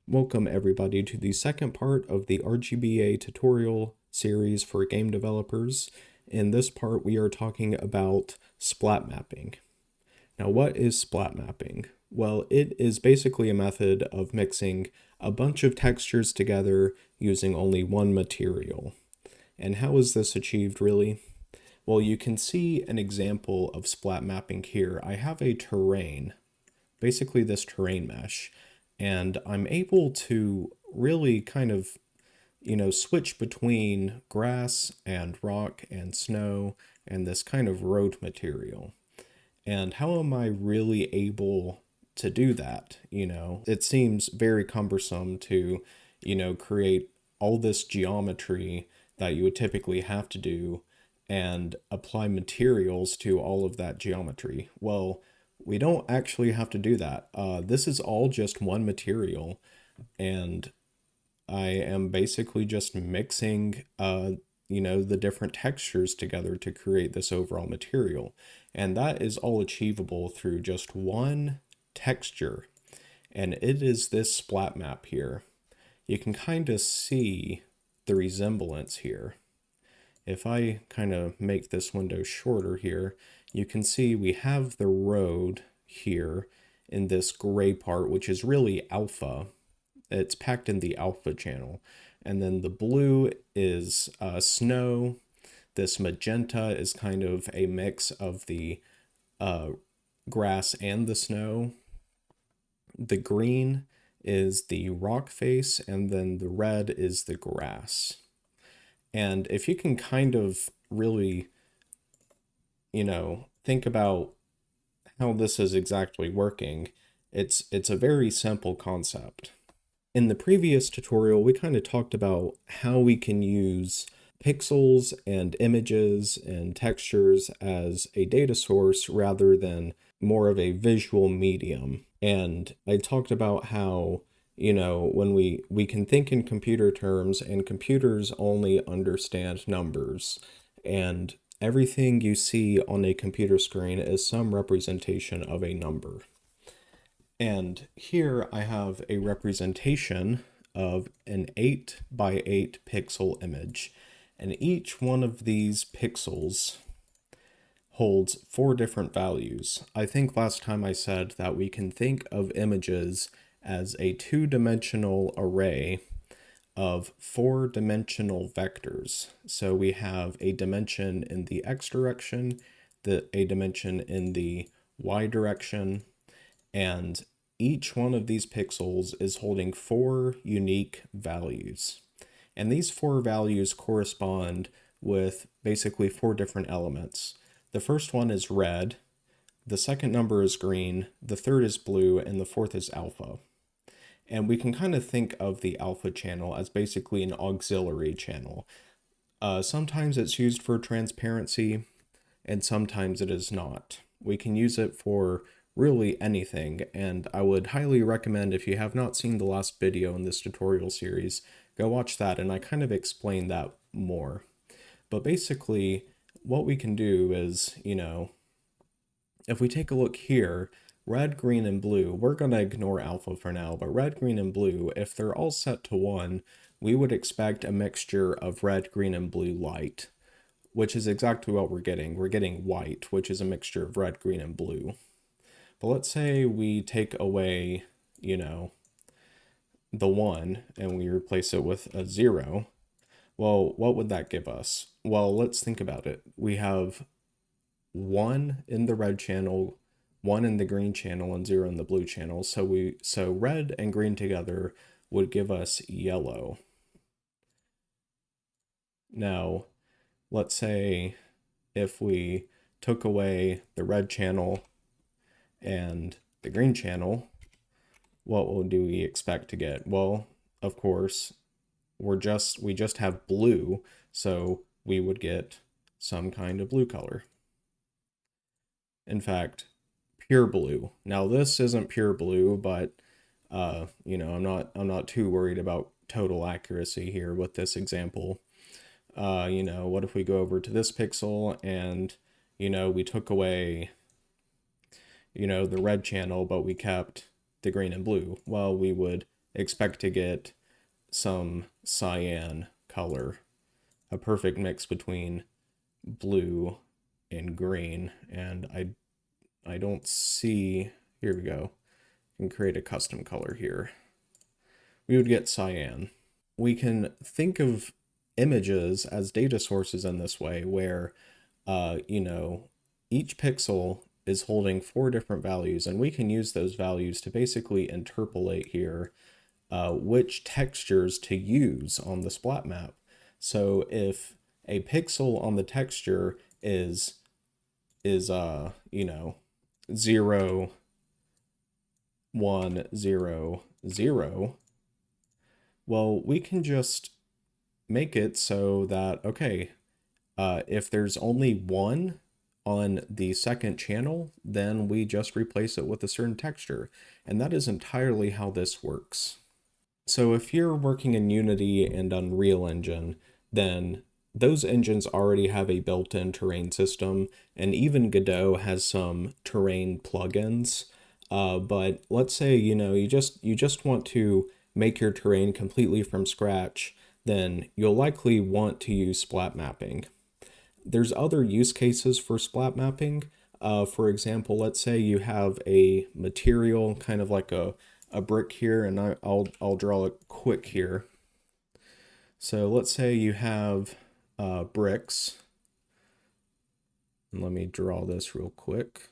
Welcome everybody to the second part of the RGBA tutorial series for game developers. In this part we are talking about splat mapping. Now what is splat mapping? Well, it is basically a method of mixing a bunch of textures together using only one material. And how is this achieved really? Well, you can see an example of splat mapping here. I have a terrain, basically this terrain mesh, and I'm able to really kind of, switch between grass and rock and snow and this kind of road material. And how am I really able to do that? It seems very cumbersome to, create all this geometry that you would typically have to do and apply materials to all of that geometry. Well, we don't actually have to do that. This is all just one material, and I am basically just mixing, the different textures together to create this overall material. And that is all achievable through just one texture. And it is this splat map here. You can kind of see the resemblance here. If I kind of make this window shorter here, you can see we have the road here in this gray part, which is really alpha. It's packed in the alpha channel. And then the blue is snow. This magenta is kind of a mix of the grass and the snow. The green is the rock face, and then the red is the grass. And if you can kind of really, think about how this is exactly working, it's a very simple concept. In the previous tutorial, we kind of talked about how we can use pixels and images and textures as a data source rather than more of a visual medium. And I talked about how, when we can think in computer terms, and computers only understand numbers, and everything you see on a computer screen is some representation of a number. And here I have a representation of an 8 by 8 pixel image. And each one of these pixels holds 4 different values. I think last time I said that we can think of images as a 2-dimensional array of 4-dimensional vectors. So we have a dimension in the x direction, a dimension in the y direction, and each one of these pixels is holding 4 unique values. And these 4 values correspond with basically 4 different elements. The first one is red, the second number is green, the third is blue, and the fourth is alpha. And we can kind of think of the alpha channel as basically an auxiliary channel. Sometimes it's used for transparency, and sometimes it is not. We can use it for really anything, and I would highly recommend, if you have not seen the last video in this tutorial series, go watch that, and I kind of explain that more. But basically, what we can do is, if we take a look here, red, green, and blue, we're going to ignore alpha for now, but red, green, and blue, if they're all set to 1, we would expect a mixture of red, green, and blue light, which is exactly what we're getting. We're getting white, which is a mixture of red, green, and blue. But let's say we take away, the 1 and we replace it with a 0. Well, what would that give us? Well, let's think about it. We have 1 in the red channel, 1 in the green channel, and 0 in the blue channel. So red and green together would give us yellow. Now, let's say if we took away the red channel and the green channel, what do we expect to get? Well, of course, we just have blue, so we would get some kind of blue color. In fact, pure blue. Now this isn't pure blue, but I'm not too worried about total accuracy here with this example. What if we go over to this pixel and we took away the red channel, but we kept the green and blue? Well, we would expect to get some cyan color, a perfect mix between blue and green. And I don't see, here we go. I can create a custom color here. We would get cyan. We can think of images as data sources in this way where, each pixel is holding 4 different values, and we can use those values to basically interpolate here which textures to use on the splat map. So if a pixel on the texture is 0, 1, 0, 0, well, we can just make it so that, okay, if there's only 1 on the second channel, then we just replace it with a certain texture. And that is entirely how this works. So if you're working in Unity and Unreal Engine, then those engines already have a built-in terrain system, and even Godot has some terrain plugins. But let's say, you just want to make your terrain completely from scratch, then you'll likely want to use splat mapping. There's other use cases for splat mapping. For example, let's say you have a material, kind of like a brick here, and I'll draw it quick here. So let's say you have bricks. And let me draw this real quick.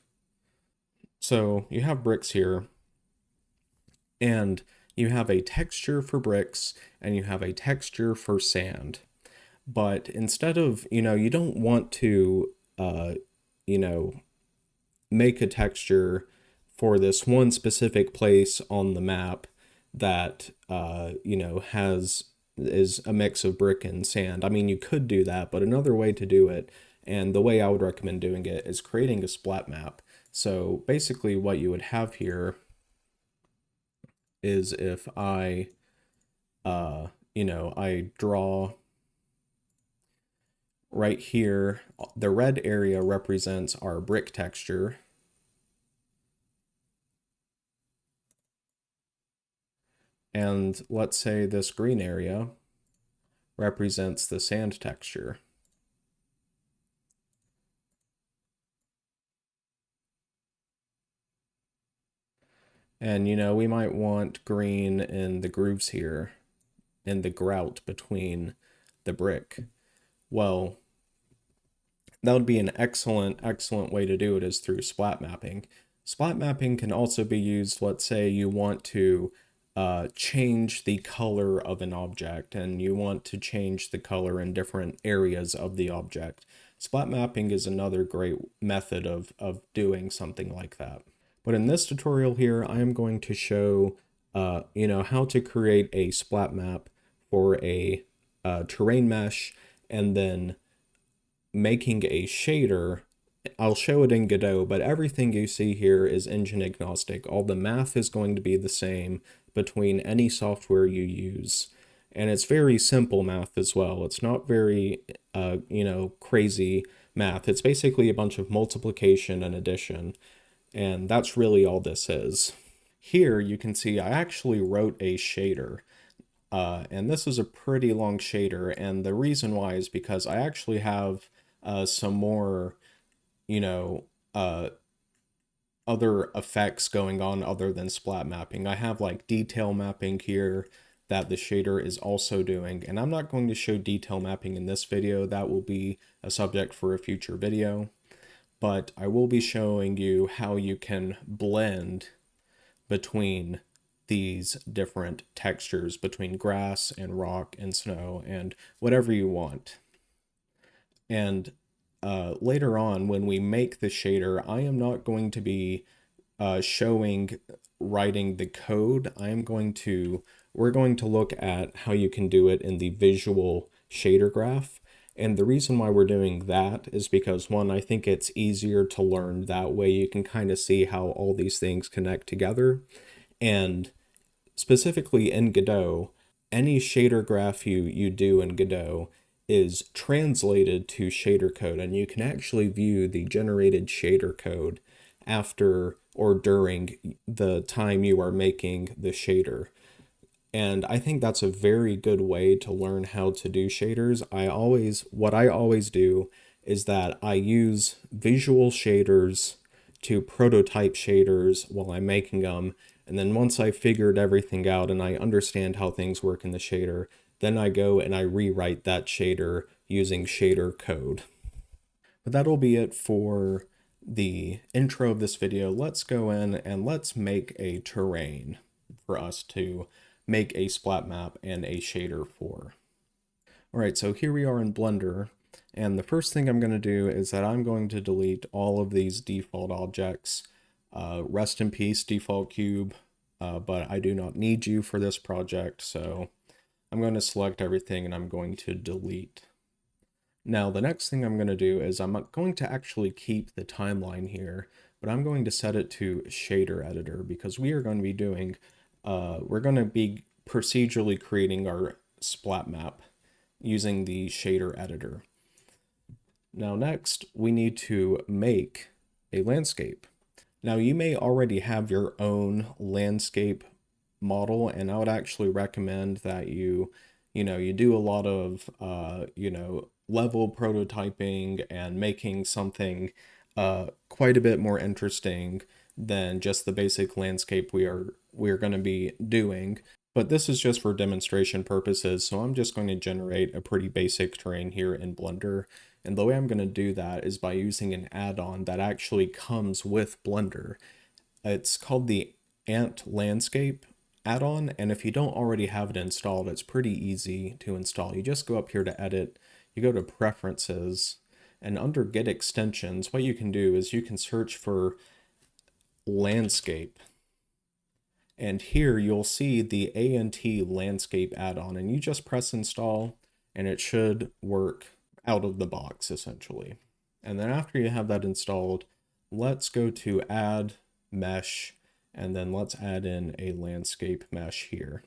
So you have bricks here, and you have a texture for bricks, and you have a texture for sand. But instead of, you don't want to, make a texture for this one specific place on the map that, is a mix of brick and sand. I mean, you could do that, but another way to do it, and the way I would recommend doing it, is creating a splat map. So basically what you would have here is if I draw right here, the red area represents our brick texture. And let's say this green area represents the sand texture. And, we might want green in the grooves here, in the grout between the brick. Well, that would be an excellent way to do it, is through splat mapping. Splat mapping can also be used, let's say you want to change the color of an object, and you want to change the color in different areas of the object. Splat mapping is another great method of doing something like that. But in this tutorial here, I am going to show, how to create a splat map for a terrain mesh, and then making a shader. I'll show it in Godot, but everything you see here is engine agnostic. All the math is going to be the same between any software you use. And it's very simple math as well. It's not very, crazy math. It's basically a bunch of multiplication and addition. And that's really all this is. Here you can see I actually wrote a shader. And this is a pretty long shader. And the reason why is because I actually have some more, other effects going on other than splat mapping. I have like detail mapping here that the shader is also doing, and I'm not going to show detail mapping in this video. That will be a subject for a future video, but I will be showing you how you can blend between these different textures, between grass and rock and snow and whatever you want. And later on, when we make the shader, I am not going to be writing the code. We're going to look at how you can do it in the visual shader graph. And the reason why we're doing that is because, one, I think it's easier to learn that way. You can kind of see how all these things connect together. And specifically in Godot, any shader graph you do in Godot is translated to shader code, and you can actually view the generated shader code after or during the time you are making the shader. And I think that's a very good way to learn how to do shaders. What I always do is that I use visual shaders to prototype shaders while I'm making them. And then once I figured everything out and I understand how things work in the shader, then I go and I rewrite that shader using shader code. But that'll be it for the intro of this video. Let's go in and let's make a terrain for us to make a splat map and a shader for. All right, so here we are in Blender, and the first thing I'm going to do is that I'm going to delete all of these default objects. Rest in peace, default cube, but I do not need you for this project, so I'm going to select everything and I'm going to delete. Now, the next thing I'm going to do is I'm going to actually keep the timeline here, but I'm going to set it to shader editor because we are going to be doing, we're going to be procedurally creating our splat map using the shader editor. Now, next, we need to make a landscape. Now, you may already have your own landscape model, and I would actually recommend that you do a lot of, level prototyping and making something quite a bit more interesting than just the basic landscape we're going to be doing. But this is just for demonstration purposes, so I'm just going to generate a pretty basic terrain here in Blender. And the way I'm going to do that is by using an add-on that actually comes with Blender. It's called the Ant Landscape add-on, and if you don't already have it installed, it's pretty easy to install. You just go up here to Edit, you go to Preferences, and under Get Extensions, what you can do is you can search for Landscape. And here you'll see the ANT Landscape add-on, and you just press Install, and it should work out of the box, essentially. And then after you have that installed, let's go to Add Mesh, and then let's add in a landscape mesh here.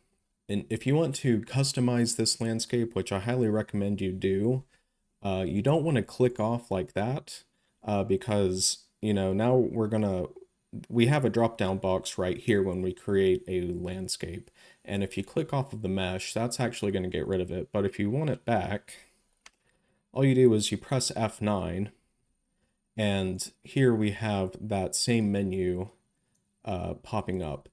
And if you want to customize this landscape, which I highly recommend you do, you don't want to click off like that because, now we have a drop-down box right here when we create a landscape. And if you click off of the mesh, that's actually going to get rid of it. But if you want it back, all you do is you press F9, and here we have that same menu popping up.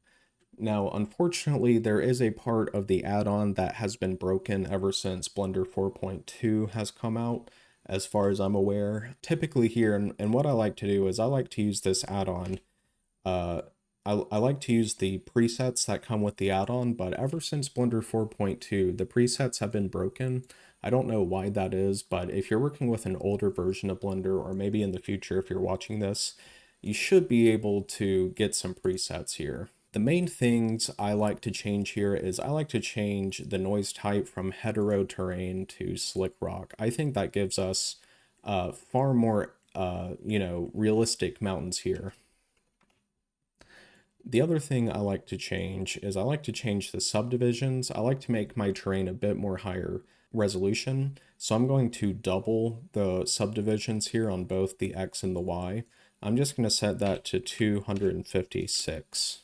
Now, unfortunately, there is a part of the add-on that has been broken ever since Blender 4.2 has come out, as far as I'm aware. Typically here, and what I like to do is I like to use this add-on. I like to use the presets that come with the add-on, but ever since Blender 4.2, the presets have been broken. I don't know why that is, but if you're working with an older version of Blender, or maybe in the future if you're watching this, you should be able to get some presets here. The main things I like to change here is I like to change the noise type from hetero terrain to slick rock. I think that gives us far more, realistic mountains here. The other thing I like to change is I like to change the subdivisions. I like to make my terrain a bit more higher resolution. So I'm going to double the subdivisions here on both the X and the Y. I'm just going to set that to 256.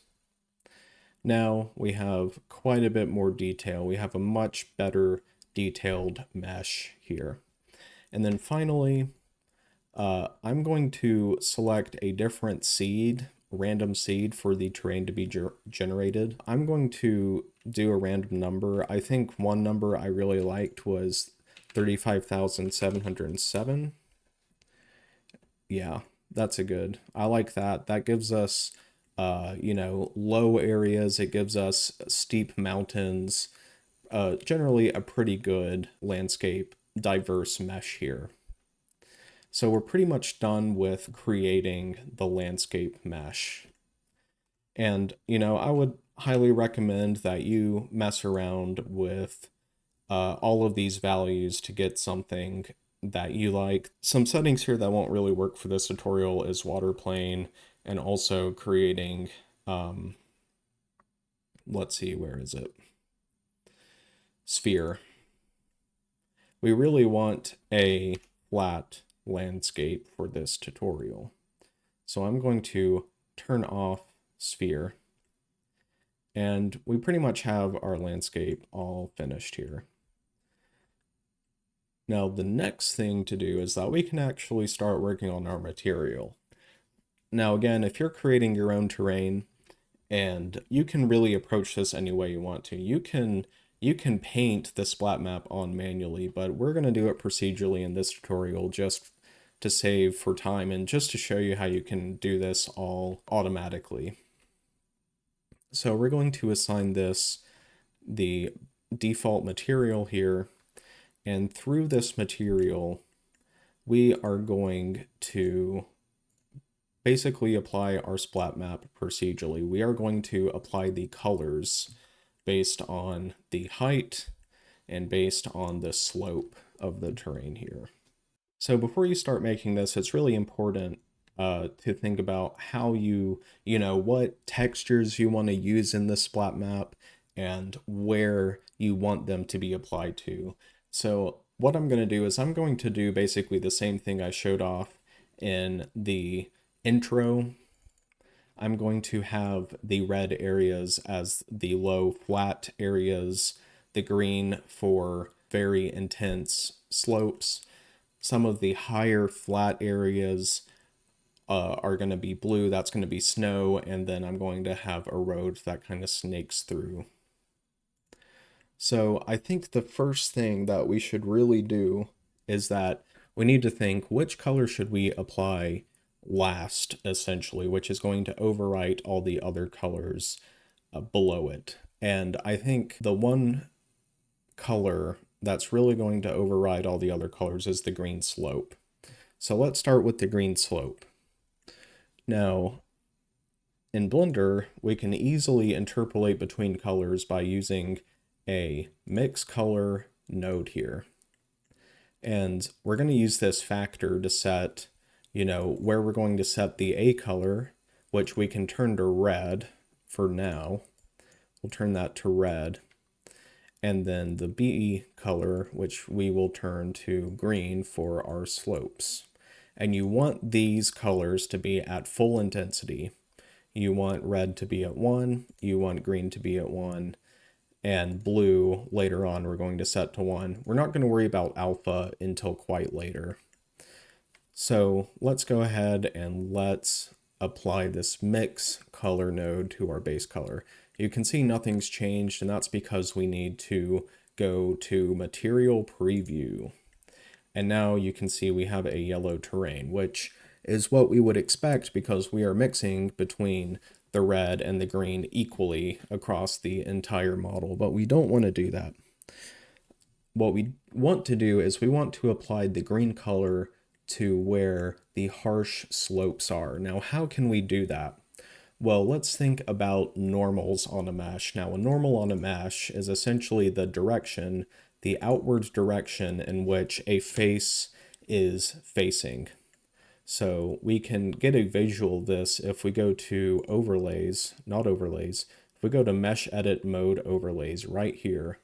Now we have quite a bit more detail. We have a much better detailed mesh here. And then finally, I'm going to select a different seed, random seed for the terrain to be generated. I'm going to do a random number. I think one number I really liked was 35,707. Yeah, that's a good. I like that. That gives us, low areas. It gives us steep mountains. Generally a pretty good landscape, diverse mesh here. So we're pretty much done with creating the landscape mesh. And, I would highly recommend that you mess around with all of these values to get something that you like. Some settings here that won't really work for this tutorial is water plane and also creating, let's see, where is it? Sphere. We really want a flat landscape for this tutorial. So I'm going to turn off sphere. And we pretty much have our landscape all finished here. Now, the next thing to do is that we can actually start working on our material. Now, again, if you're creating your own terrain, and you can really approach this any way you want to. You can paint the splat map on manually, but we're going to do it procedurally in this tutorial just to save for time and just to show you how you can do this all automatically. So we're going to assign this the default material here, and through this material, we are going to basically apply our splat map procedurally. We are going to apply the colors based on the height and based on the slope of the terrain here. So before you start making this, it's really important to think about how what textures you want to use in the splat map and where you want them to be applied to. So what I'm going to do is I'm going to do basically the same thing I showed off in the intro. I'm going to have the red areas as the low flat areas, the green for very intense slopes. Some of the higher flat areas are going to be blue, that's going to be snow, and then I'm going to have a road that kind of snakes through. So I think the first thing that we should really do is that we need to think which color should we apply last, essentially, which is going to overwrite all the other colors below it. And I think the one color that's really going to override all the other colors is the green slope. So let's start with the green slope. Now, in Blender, we can easily interpolate between colors by using a mix color node here. And we're going to use this factor to set, where we're going to set the A color, which we can turn to red for now. We'll turn that to red. And then the B color, which we will turn to green for our slopes. And you want these colors to be at full intensity. You want red to be at 1, you want green to be at 1, and blue later on we're going to set to 1. We're not going to worry about alpha until quite later. So let's go ahead and let's apply this mix color node to our base color. You can see nothing's changed, and that's because we need to go to material preview. And now you can see we have a yellow terrain, which is what we would expect because we are mixing between the red and the green equally across the entire model, but we don't want to do that. What we want to do is we want to apply the green color to where the harsh slopes are. Now, how can we do that? Well, let's think about normals on a mesh. Now, a normal on a mesh is essentially the direction, the outward direction in which a face is facing. So we can get a visual of this if we go to overlays, not overlays, if we go to mesh edit mode overlays right here,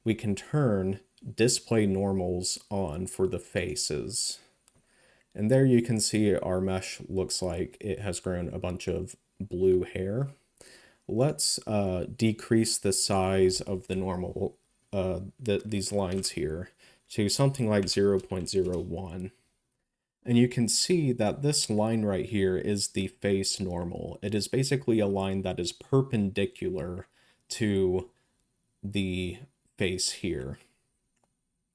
we can turn display normals on for the faces. And there you can see our mesh looks like it has grown a bunch of blue hair. Let's decrease the size of the normal, these lines here to something like 0.01. And you can see that this line right here is the face normal. It is basically a line that is perpendicular to the face here.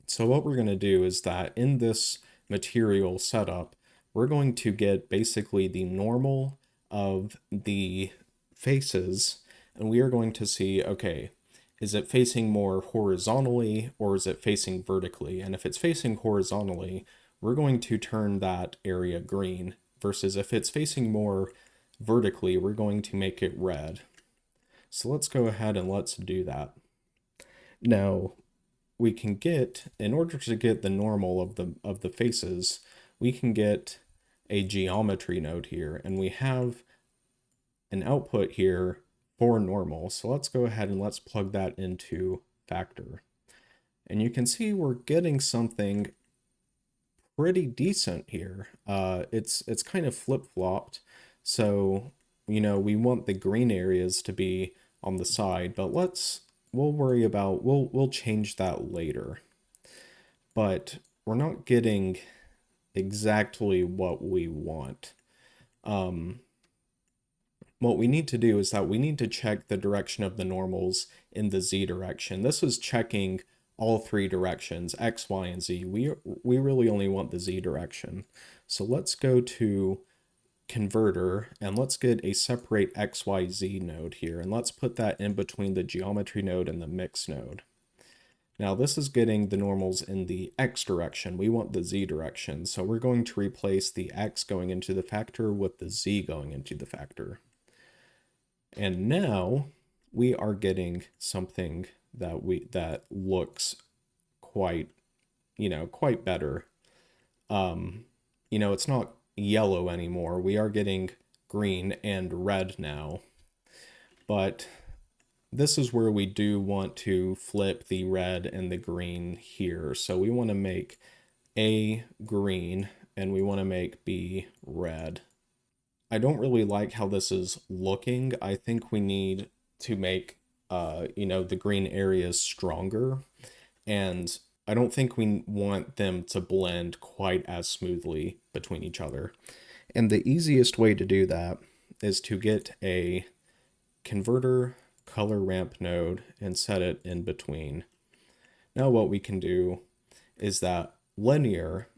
So what we're going to do is that in this material setup, we're going to get basically the normal of the faces, and we are going to see, okay, is it facing more horizontally or is it facing vertically? And if it's facing horizontally, we're going to turn that area green, versus if it's facing more vertically, we're going to make it red. So let's go ahead and let's do that. Now, we can get, in order to get the normal of the faces, we can get a geometry node here, and we have an output here for normal. So let's go ahead and let's plug that into factor. And you can see we're getting something pretty decent here. It's kind of flip-flopped. So, we want the green areas to be on the side, but we'll change that later. But we're not getting exactly what we want. What we need to do is that we need to check the direction of the normals in the z direction. This is checking all three directions, x, y, and z. We really only want the z direction. So let's go to converter and let's get a separate xyz node here, and let's put that in between the geometry node and the mix node. Now this is getting the normals in the x direction. We want the z direction, so we're going to replace the x going into the factor with the z going into the factor. And now we are getting something that looks quite, quite better. It's not yellow anymore. We are getting green and red now. But this is where we do want to flip the red and the green here. So we want to make A green and we want to make B red. I don't really like how this is looking. I think we need to make, the green areas stronger. And I don't think we want them to blend quite as smoothly between each other. And the easiest way to do that is to get a converter color ramp node and set it in between. Now what we can do is that linear,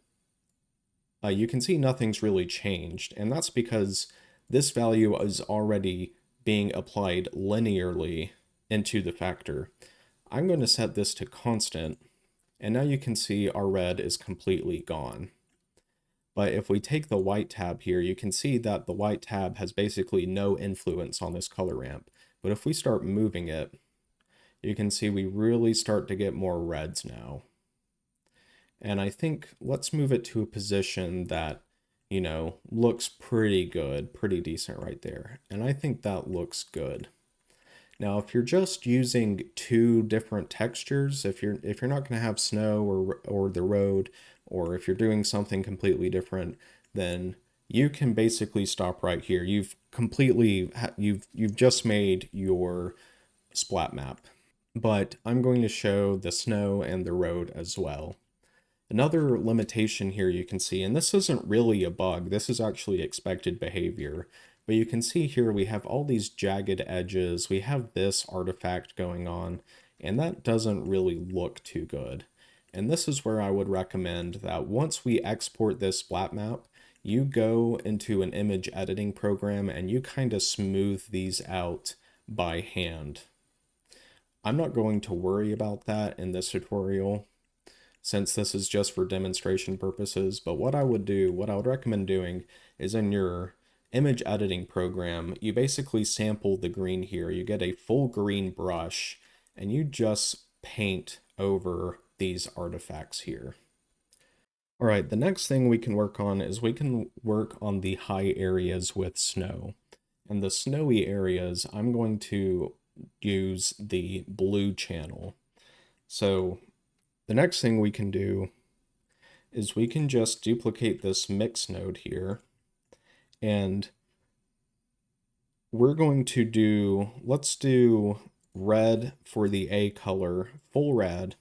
you can see nothing's really changed, and that's because this value is already being applied linearly into the factor. I'm going to set this to constant, and now you can see our red is completely gone. But if we take the white tab here, you can see that the white tab has basically no influence on this color ramp. But if we start moving it, you can see we really start to get more reds now. And I think let's move it to a position that, looks pretty good, pretty decent right there. And I think that looks good. Now, if you're just using two different textures, if you're not going to have snow or the road, or if you're doing something completely different, then you can basically stop right here. You've just made your splat map. But I'm going to show the snow and the road as well. Another limitation here you can see, and this isn't really a bug, this is actually expected behavior, but you can see here we have all these jagged edges, we have this artifact going on, and that doesn't really look too good. And this is where I would recommend that once we export this splat map, you go into an image editing program and you kind of smooth these out by hand. I'm not going to worry about that in this tutorial, since this is just for demonstration purposes, but what I would recommend doing is in your image editing program, you basically sample the green here. You get a full green brush and you just paint over these artifacts here. All right, the next thing we can work on is we can work on the high areas with snow. And the snowy areas, I'm going to use the blue channel. So the next thing we can do is we can just duplicate this mix node here, and we're going to let's do red for the A color, full red,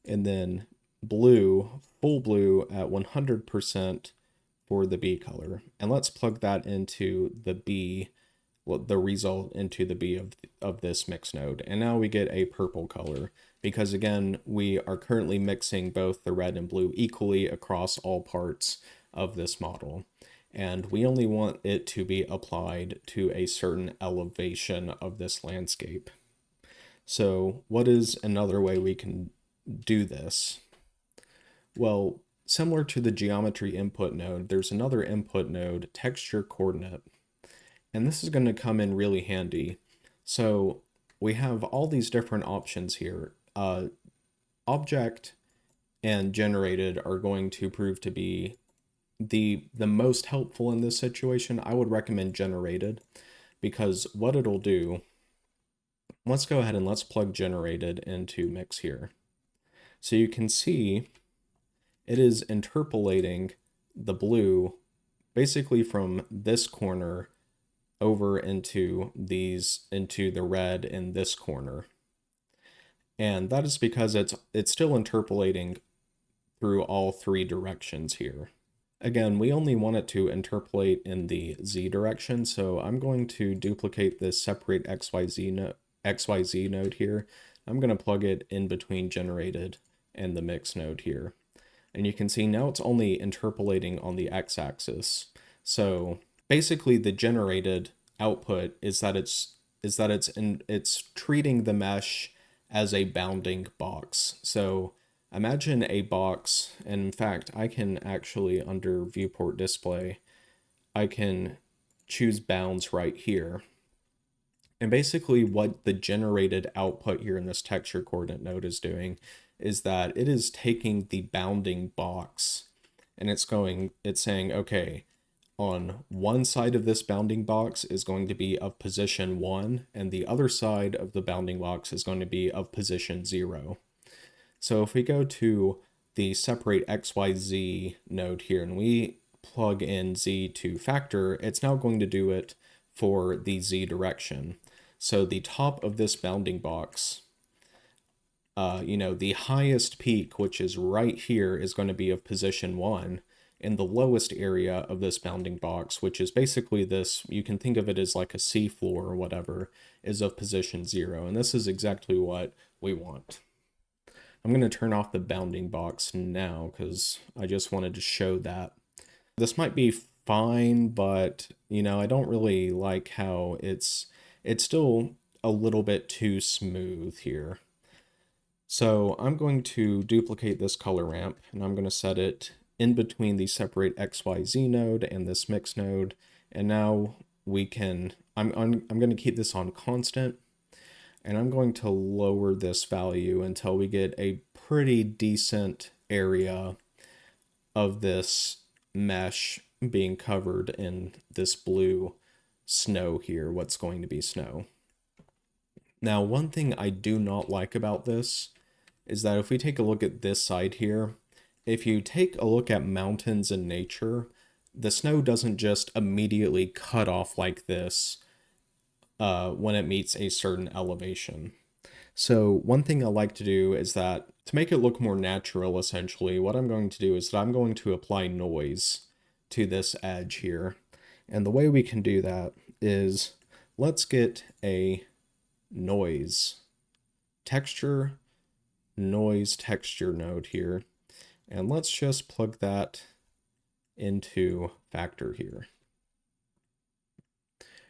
and then blue, full blue at 100% for the B color. And let's plug that into the B, the result into the B of this mix node. And now we get a purple color, because again, we are currently mixing both the red and blue equally across all parts of this model. And we only want it to be applied to a certain elevation of this landscape. So what is another way we can do this? Well, similar to the geometry input node, there's another input node, texture coordinate. And this is going to come in really handy. So we have all these different options here. Object and generated are going to prove to be the most helpful in this situation. I would recommend generated, because what it'll do, let's go ahead and let's plug generated into mix here. So you can see it is interpolating the blue basically from this corner over into the red in this corner. And that is because it's still interpolating through all three directions here. Again, we only want it to interpolate in the Z direction, so I'm going to duplicate this separate XYZ node here. I'm going to plug it in between generated and the mix node here. And you can see now it's only interpolating on the x-axis. So basically the generated output is that it's treating the mesh as a bounding box. So imagine a box, and in fact, I can actually, under viewport display, I can choose bounds right here. And basically what the generated output here in this texture coordinate node is doing is that it is taking the bounding box and it's saying, okay, on one side of this bounding box is going to be of position 1, and the other side of the bounding box is going to be of position 0. So if we go to the separate XYZ node here and we plug in Z to factor, it's now going to do it for the Z direction. So the top of this bounding box, the highest peak, which is right here, is going to be of position 1, and the lowest area of this bounding box, which is basically this, you can think of it as like a seafloor or whatever, is of position 0. And this is exactly what we want. I'm going to turn off the bounding box now because I just wanted to show that. This might be fine, but I don't really like how it's still a little bit too smooth here. So I'm going to duplicate this color ramp and I'm going to set it in between the separate XYZ node and this mix node. And now we can, I'm going to keep this on constant, and I'm going to lower this value until we get a pretty decent area of this mesh being covered in this blue snow here, what's going to be snow. Now, one thing I do not like about this is that if we take a look at this side here, if you take a look at mountains in nature, the snow doesn't just immediately cut off like this when it meets a certain elevation. So one thing I like to do is that to make it look more natural, essentially, what I'm going to do is that I'm going to apply noise to this edge here. And the way we can do that is let's get a noise texture node here. And let's just plug that into factor here.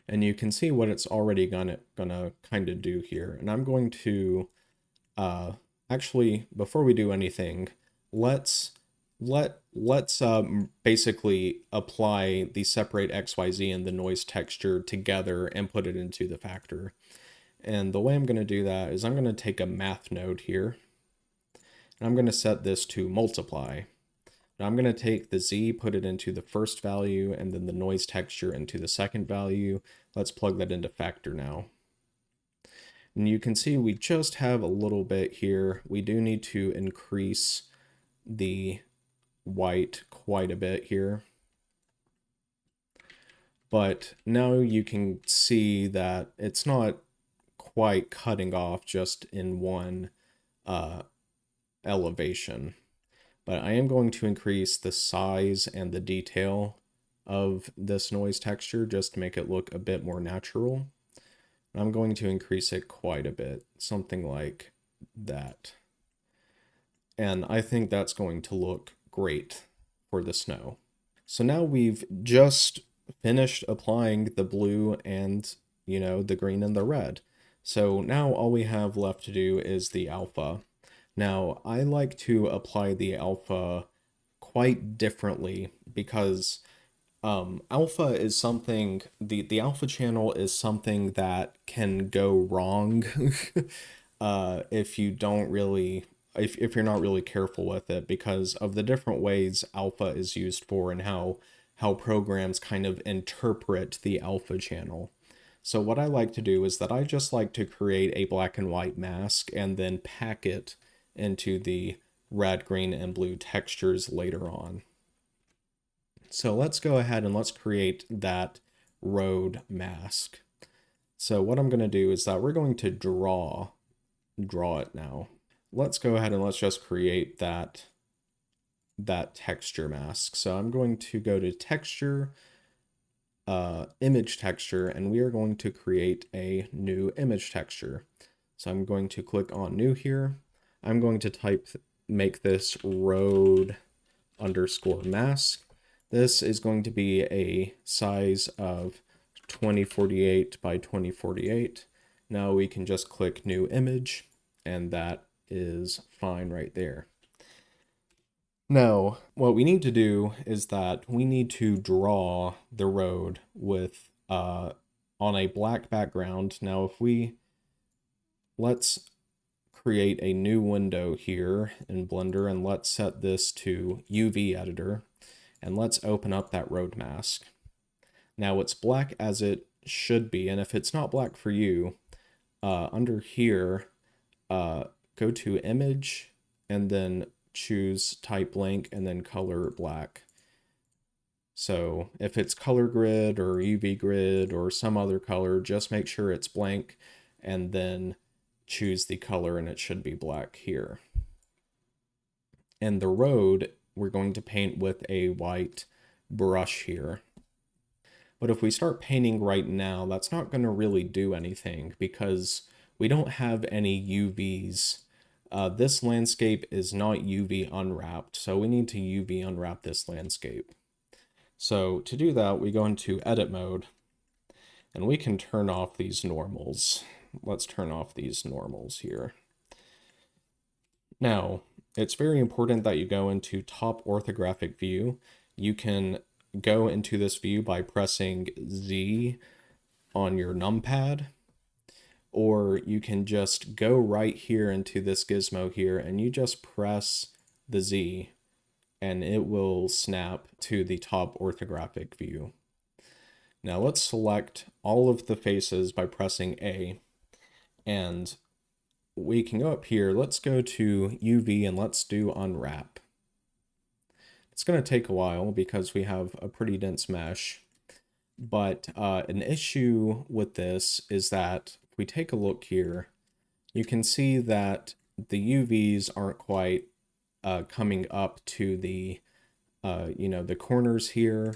And you can see what it's already gonna kind of do here. And I'm going to actually, before we do anything, let's basically apply the separate XYZ and the noise texture together and put it into the factor. And the way I'm going to do that is I'm going to take a math node here, and I'm going to set this to multiply. Now I'm going to take the Z, put it into the first value, and then the noise texture into the second value. Let's plug that into factor now. And you can see we just have a little bit here. We do need to increase the white quite a bit here. But now you can see that it's not quite cutting off just in one elevation. But I am going to increase the size and the detail of this noise texture just to make it look a bit more natural. I'm going to increase it quite a bit, something like that. And I think that's going to look great for the snow. So now we've just finished applying the blue and, the green and the red. So now all we have left to do is the alpha. Now, I like to apply the alpha quite differently because alpha is something, the alpha channel is something that can go wrong if you don't really, if you're not really careful with it, because of the different ways alpha is used for and how programs kind of interpret the alpha channel. So what I like to do is that I just like to create a black and white mask and then pack it into the red, green, and blue textures later on. So let's go ahead and let's create that road mask. So what I'm going to do is that we're going to draw it now. Let's go ahead and let's just create that texture mask. So I'm going to go to texture, image texture, and we are going to create a new image texture. So I'm going to click on new here. I'm going to make this road underscore mask. This is going to be a size of 2048 by 2048. Now we can just click new image, and that is fine right there. Now, what we need to do is that we need to draw the road with on a black background. Now, let's create a new window here in Blender, and let's set this to UV editor, and let's open up that road mask. Now it's black as it should be, and if it's not black for you, under here, go to image and then choose type blank and then color black. So if it's color grid or UV grid or some other color, just make sure it's blank and then choose the color, and it should be black here. And the road, we're going to paint with a white brush here. But if we start painting right now, that's not going to really do anything because we don't have any UVs. This landscape is not UV unwrapped, so we need to UV unwrap this landscape. So to do that, we go into edit mode, and we can turn off these normals. Let's turn off these normals here. Now, it's very important that you go into top orthographic view. You can go into this view by pressing Z on your numpad, or you can just go right here into this gizmo here and you just press the Z and it will snap to the top orthographic view. Now let's select all of the faces by pressing A, and we can go up here. Let's go to UV and let's do unwrap. It's going to take a while because we have a pretty dense mesh, but an issue with this is that if we take a look here, you can see that the UVs aren't quite coming up to the the corners here.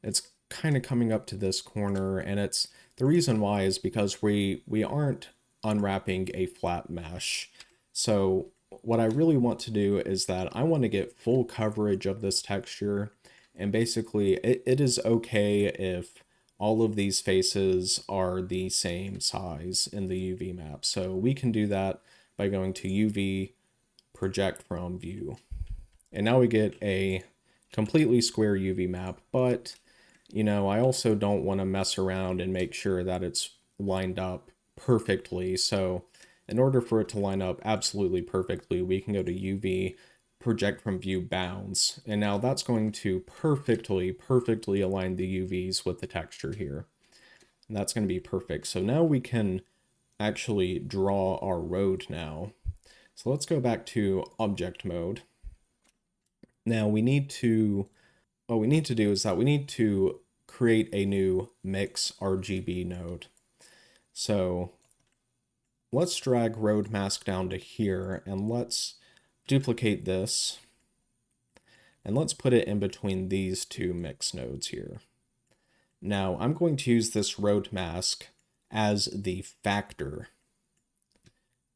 It's kind of coming up to this corner, and it's the reason why is because we aren't unwrapping a flat mesh. So what I really want to do is that I want to get full coverage of this texture, and basically it is okay if all of these faces are the same size in the UV map. So we can do that by going to UV project from view. And now we get a completely square UV map, but I also don't want to mess around and make sure that it's lined up perfectly. So in order for it to line up absolutely perfectly, we can go to UV project from view bounds. And now that's going to perfectly align the UVs with the texture here. And that's going to be perfect. So now we can actually draw our road now. So let's go back to object mode. Now what we need to do is that we need to create a new mix RGB node. So let's drag road mask down to here, and let's duplicate this, and let's put it in between these two mix nodes here. Now I'm going to use this road mask as the factor,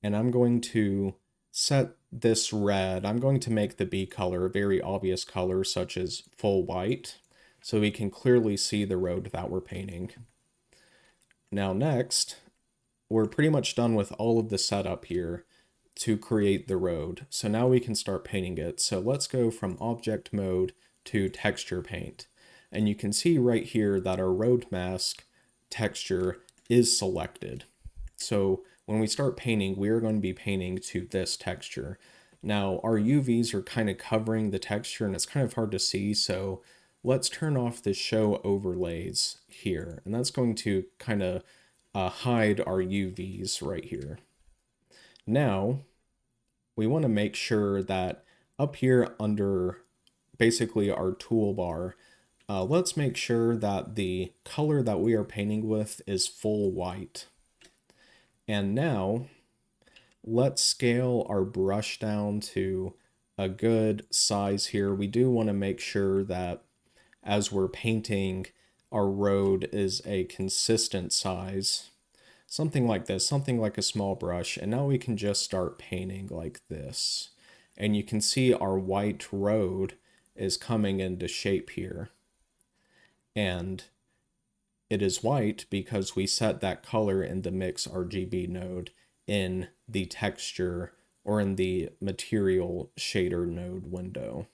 and I'm going to set this red. I'm going to make the B color a very obvious color, such as full white, so we can clearly see the road that we're painting. Now next, we're pretty much done with all of the setup here to create the road. So now we can start painting it. So let's go from object mode to texture paint. And you can see right here that our road mask texture is selected. So when we start painting, we're going to be painting to this texture. Now our UVs are kind of covering the texture and it's kind of hard to see. So let's turn off the show overlays here. And that's going to kind of hide our UVs right here. Now we want to make sure that up here under basically our toolbar, let's make sure that the color that we are painting with is full white. And now let's scale our brush down to a good size here. We do want to make sure that as we're painting, our road is a consistent size. Something like this, something like a small brush. And now we can just start painting like this. And you can see our white road is coming into shape here. And it is white because we set that color in the mix RGB node in the texture or in the material shader node window.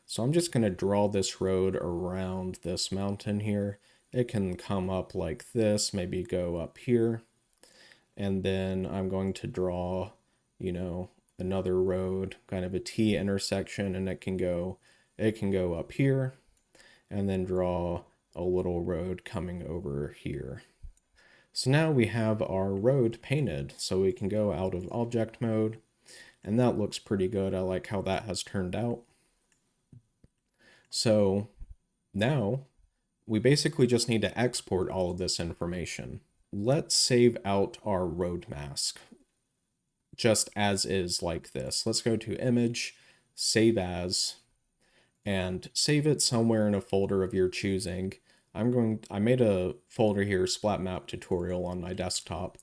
So I'm just going to draw this road around this mountain here. It can come up like this, maybe go up here. And then I'm going to draw, another road, kind of a T intersection, and it can go up here, and then draw a little road coming over here. So now we have our road painted, so we can go out of object mode, and that looks pretty good. I like how that has turned out. So now we basically just need to export all of this information. Let's save out our road mask just as is like this. Let's go to image, save as, and save it somewhere in a folder of your choosing. I made a folder here, Splatmap tutorial, on my desktop.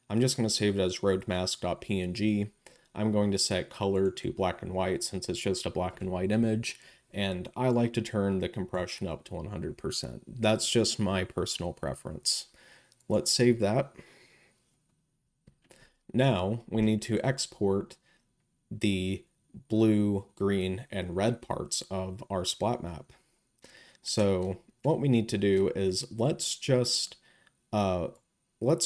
I'm just going to save it as roadmask.png. I'm going to set color to black and white since it's just a black and white image, and I like to turn the compression up to 100%. That's just my personal preference. Let's save that. Now we need to export the blue, green, and red parts of our splat map. So what we need to do is let's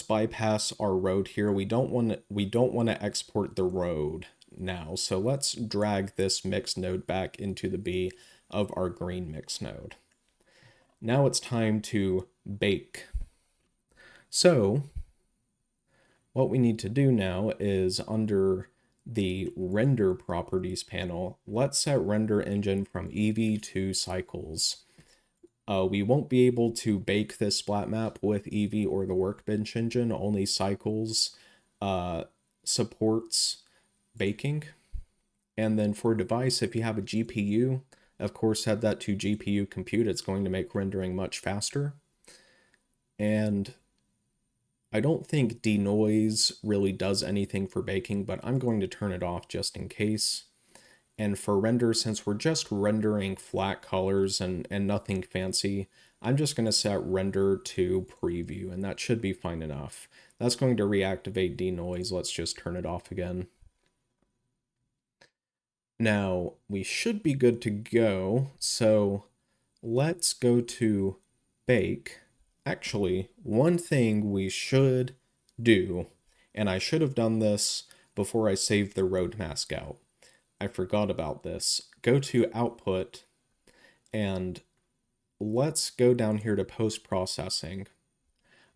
bypass our road here. We don't want to export the road now. So let's drag this mix node back into the B of our green mix node. Now it's time to bake. So what we need to do now is under the render properties panel, let's set render engine from Eevee to cycles. We won't be able to bake this splat map with Eevee or the workbench engine. Only cycles supports baking. And then for device, if you have a GPU, of course, set that to GPU compute. It's going to make rendering much faster. And I don't think denoise really does anything for baking, but I'm going to turn it off just in case. And for render, since we're just rendering flat colors and nothing fancy, I'm just going to set render to preview, and that should be fine enough. That's going to reactivate denoise. Let's just turn it off again. Now, we should be good to go, so let's go to bake. Actually, one thing we should do, and I should have done this before I saved the road mask out. I forgot about this. Go to output and let's go down here to post-processing.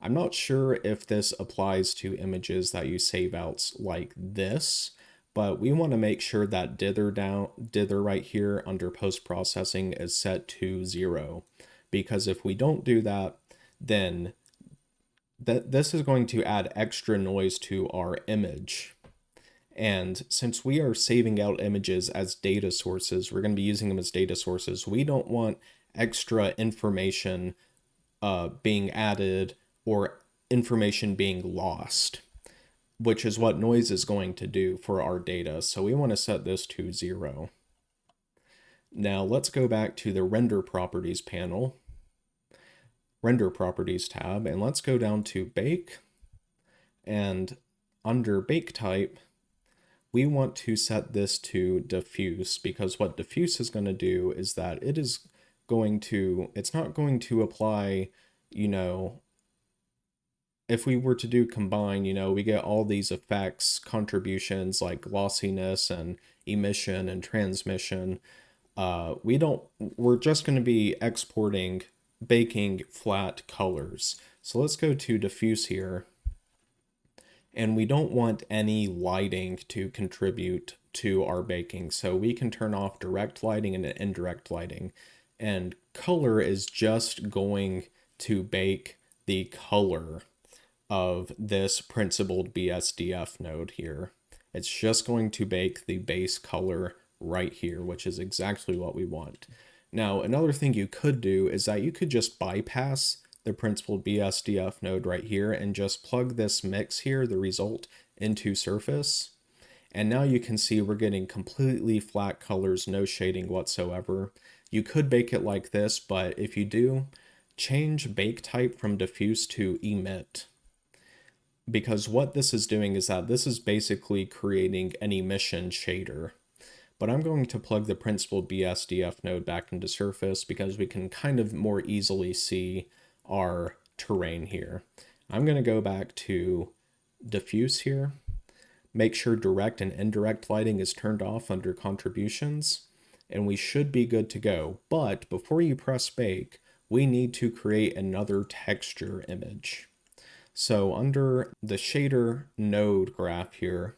I'm not sure if this applies to images that you save out like this, but we want to make sure that dither right here under post-processing is set to 0. Because if we don't do that, then this is going to add extra noise to our image. And since we are saving out images as data sources, we're going to be using them as data sources. We don't want extra information being added or information being lost, which is what noise is going to do for our data. So we want to set this to 0. Now let's go back to the render properties panel, render properties tab, and let's go down to bake. And under bake type, we want to set this to diffuse, because what diffuse is going to do is that it's not going to apply, if we were to do combine, we get all these effects, contributions like glossiness and emission and transmission. We're just going to be exporting baking flat colors. So let's go to diffuse here. And we don't want any lighting to contribute to our baking. So we can turn off direct lighting and indirect lighting. And color is just going to bake the color of this principled BSDF node here. It's just going to bake the base color right here, which is exactly what we want. Now, another thing you could do is that you could just bypass the principled BSDF node right here and just plug this mix here, the result, into surface. And now you can see we're getting completely flat colors, no shading whatsoever. You could bake it like this, but if you do, change bake type from diffuse to emit. Because what this is doing is that this is basically creating an emission shader. But I'm going to plug the principled BSDF node back into surface because we can kind of more easily see our terrain here. I'm going to go back to diffuse here. Make sure direct and indirect lighting is turned off under contributions, and we should be good to go. But before you press bake, we need to create another texture image. So under the shader node graph here,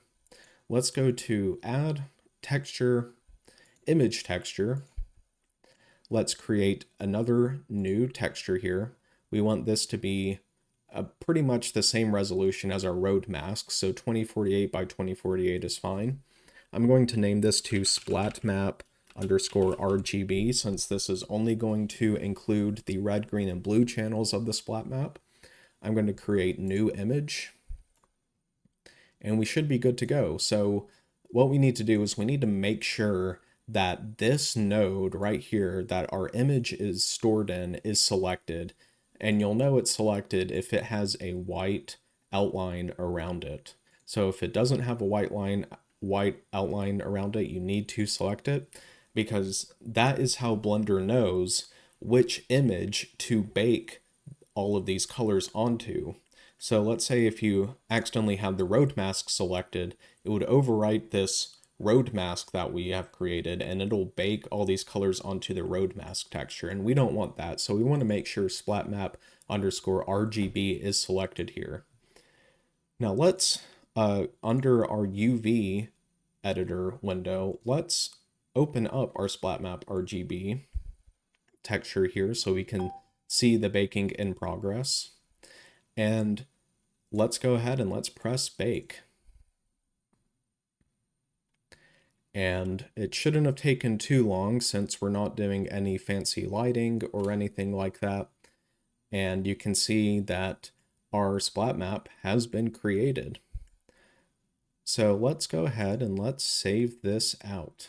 let's go to add texture, image texture. Let's create another new texture here. We want this to be pretty much the same resolution as our road mask, so 2048 by 2048 is fine. I'm going to name this to splatmap underscore RGB since this is only going to include the red, green, and blue channels of the splat map. I'm going to create new image, and we should be good to go. So what we need to do is we need to make sure that this node right here that our image is stored in is selected. And you'll know it's selected if it has a white outline around it. So if it doesn't have a white outline around it, you need to select it because that is how Blender knows which image to bake all of these colors onto. So let's say if you accidentally had the road mask selected, it would overwrite this road mask that we have created and it'll bake all these colors onto the road mask texture, and we don't want that. So we want to make sure splatmap underscore RGB is selected here. Now let's under our UV editor window, let's open up our splatmap RGB texture here so we can see the baking in progress. And let's go ahead and let's press bake. And it shouldn't have taken too long since we're not doing any fancy lighting or anything like that. And you can see that our splat map has been created. So let's go ahead and let's save this out.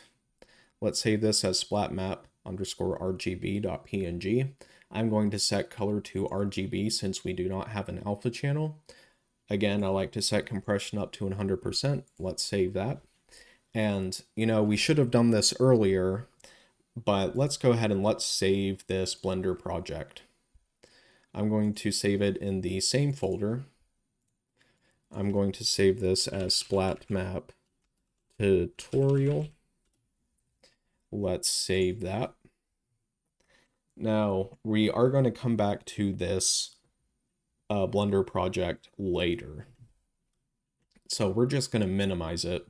Let's save this as splatmap underscore RGB.png. I'm going to set color to RGB since we do not have an alpha channel. Again, I like to set compression up to 100%. Let's save that. And, you know, we should have done this earlier, but let's go ahead and let's save this Blender project. I'm going to save it in the same folder. I'm going to save this as splatmap tutorial. Let's save that. Now, we are going to come back to this Blender project later. So we're just going to minimize it.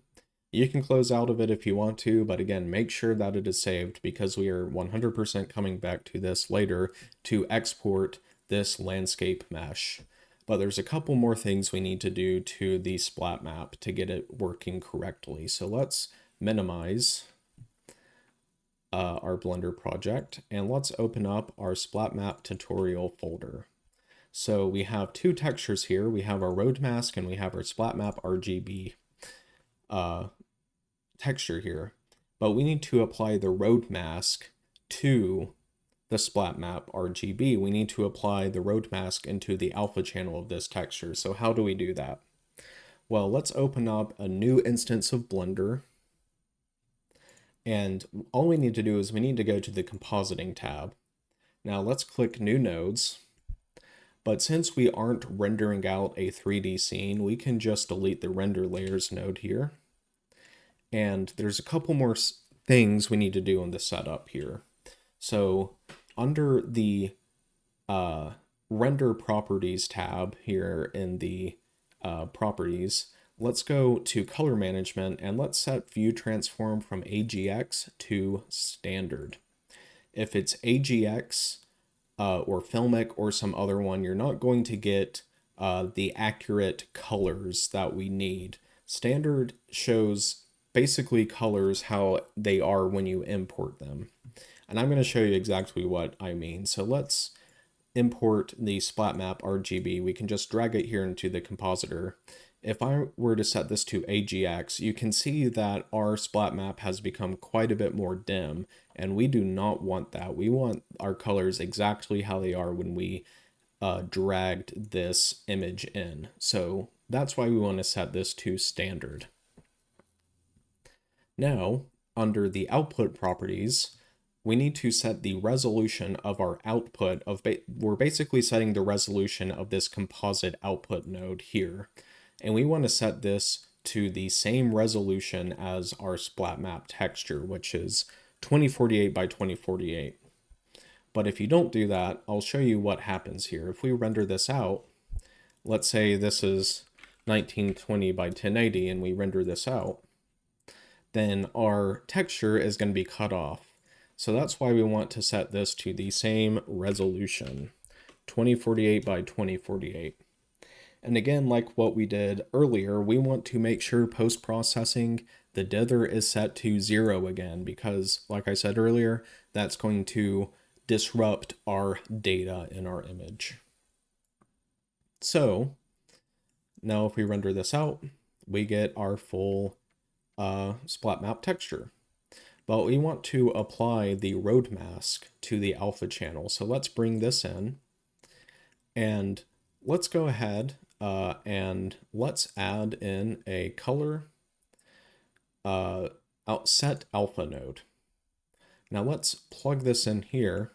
You can close out of it if you want to, but again, make sure that it is saved because we are 100% coming back to this later to export this landscape mesh. But there's a couple more things we need to do to the splat map to get it working correctly. So let's minimize our Blender project and let's open up our splat map tutorial folder. So we have two textures here. We have our road mask and we have our splatmap RGB texture here, but we need to apply the road mask to the splatmap RGB. We need to apply the road mask into the alpha channel of this texture. So how do we do that? Well, let's open up a new instance of Blender. And all we need to do is we need to go to the compositing tab. Now let's click new nodes. But since we aren't rendering out a 3D scene, we can just delete the render layers node here. And there's a couple more things we need to do in the setup here. So under the render properties tab here in the properties, let's go to color management and let's set view transform from AGX to standard. If it's AGX or Filmic or some other one, you're not going to get the accurate colors that we need. Standard shows basically colors how they are when you import them. And I'm going to show you exactly what I mean. So let's import the Splatmap RGB. We can just drag it here into the compositor. If I were to set this to AGX, you can see that our Splatmap has become quite a bit more dim, and we do not want that. We want our colors exactly how they are when we dragged this image in. So that's why we want to set this to standard. Now, under the output properties, we need to set the resolution of our output of, we're basically setting the resolution of this composite output node here. And we want to set this to the same resolution as our Splatmap texture, which is 2048 by 2048. But if you don't do that, I'll show you what happens here. If we render this out, let's say this is 1920 by 1080 and we render this out, then our texture is going to be cut off. So that's why we want to set this to the same resolution, 2048 by 2048. And again, like what we did earlier, we want to make sure post-processing, the dither is set to 0 again, because like I said earlier, that's going to disrupt our data in our image. So now if we render this out, we get our full Splatmap texture. But we want to apply the road mask to the alpha channel. So let's bring this in and let's go ahead and let's add in a color set alpha node. Now let's plug this in here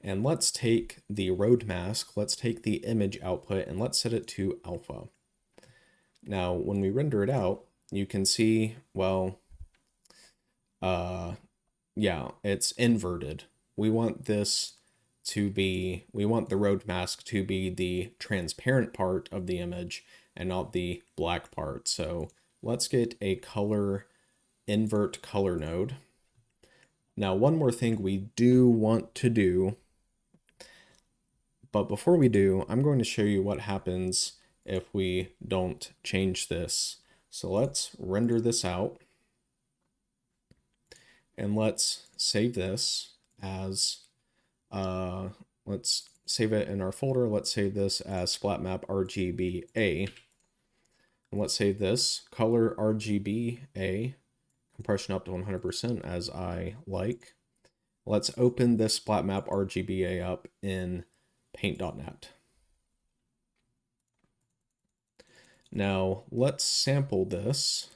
and let's take the road mask, let's take the image output and let's set it to alpha. Now when we render it out, you can see, well, yeah, it's inverted. We want this to be, we want the road mask to be the transparent part of the image and not the black part. So let's get a color invert color node. Now, one more thing we do want to do, but before we do, I'm going to show you what happens if we don't change this. So let's render this out. And let's save this as, let's save it in our folder. Let's save this as Splatmap RGBA. And let's save this color RGBA, compression up to 100% as I like. Let's open this Splatmap RGBA up in paint.net. Now let's sample this,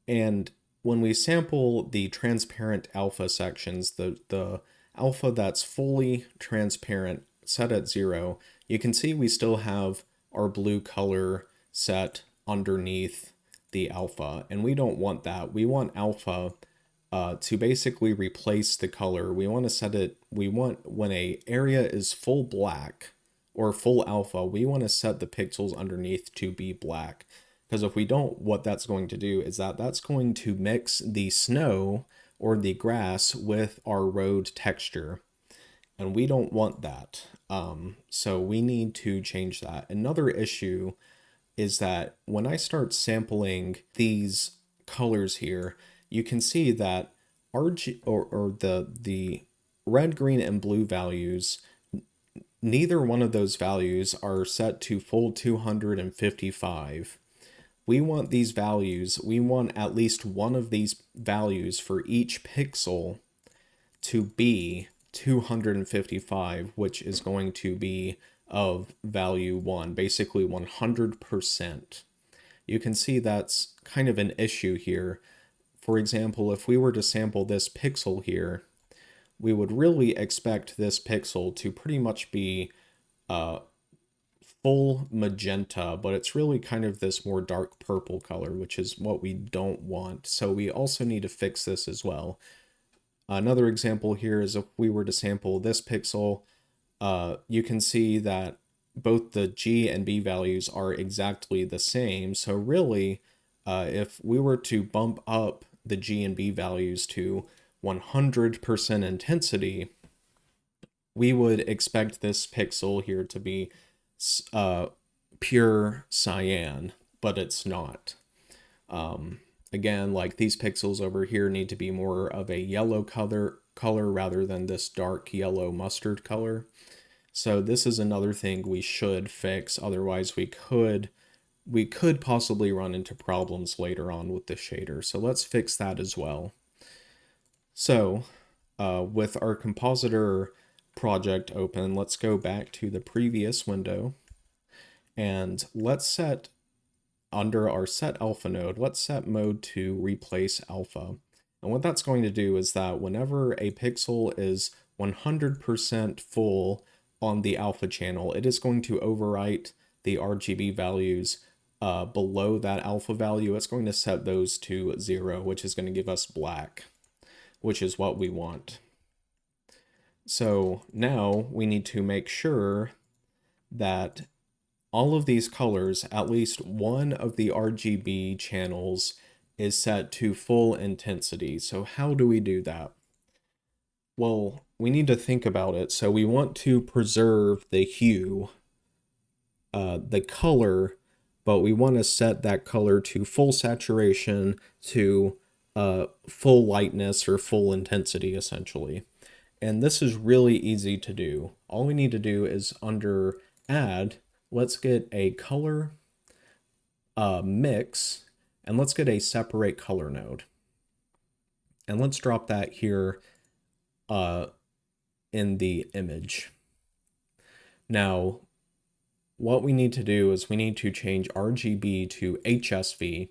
and when we sample the transparent alpha sections, the alpha that's fully transparent set at 0, you can see we still have our blue color set underneath the alpha, and we don't want that. We want alpha to basically replace the color. We want to set it, we want when a area is full black or full alpha, we want to set the pixels underneath to be black. Because if we don't, what that's going to do is that that's going to mix the snow or the grass with our road texture. And we don't want that. So we need to change that. Another issue is that when I start sampling these colors here, you can see that the red, green, and blue values, neither one of those values are set to full 255. We want these values, we want at least one of these values for each pixel to be 255, which is going to be of value 1, basically 100%. You can see that's kind of an issue here. For example, if we were to sample this pixel here, we would really expect this pixel to pretty much be full magenta, but it's really kind of this more dark purple color, which is what we don't want. So we also need to fix this as well. Another example here is if we were to sample this pixel, you can see that both the G and B values are exactly the same. So really, if we were to bump up the G and B values to 100% intensity, we would expect this pixel here to be pure cyan, but it's not. Again, like these pixels over here need to be more of a yellow color rather than this dark yellow mustard color. So this is another thing we should fix, otherwise we could possibly run into problems later on with the shader. So let's fix that as well. So with our compositor project open, let's go back to the previous window and let's set, under our set alpha node, let's set mode to replace alpha. And what that's going to do is that whenever a pixel is 100% full on the alpha channel, it is going to overwrite the RGB values below that alpha value. It's going to set those to 0, which is going to give us black, which is what we want. So now we need to make sure that all of these colors, at least one of the RGB channels, is set to full intensity. So how do we do that? Well, we need to think about it. So we want to preserve the hue, the color, but we want to set that color to full saturation, to full lightness or full intensity essentially. And this is really easy to do. All we need to do is under add, let's get a color mix, and let's get a separate color node. And let's drop that here in the image. Now, what we need to do is we need to change RGB to HSV,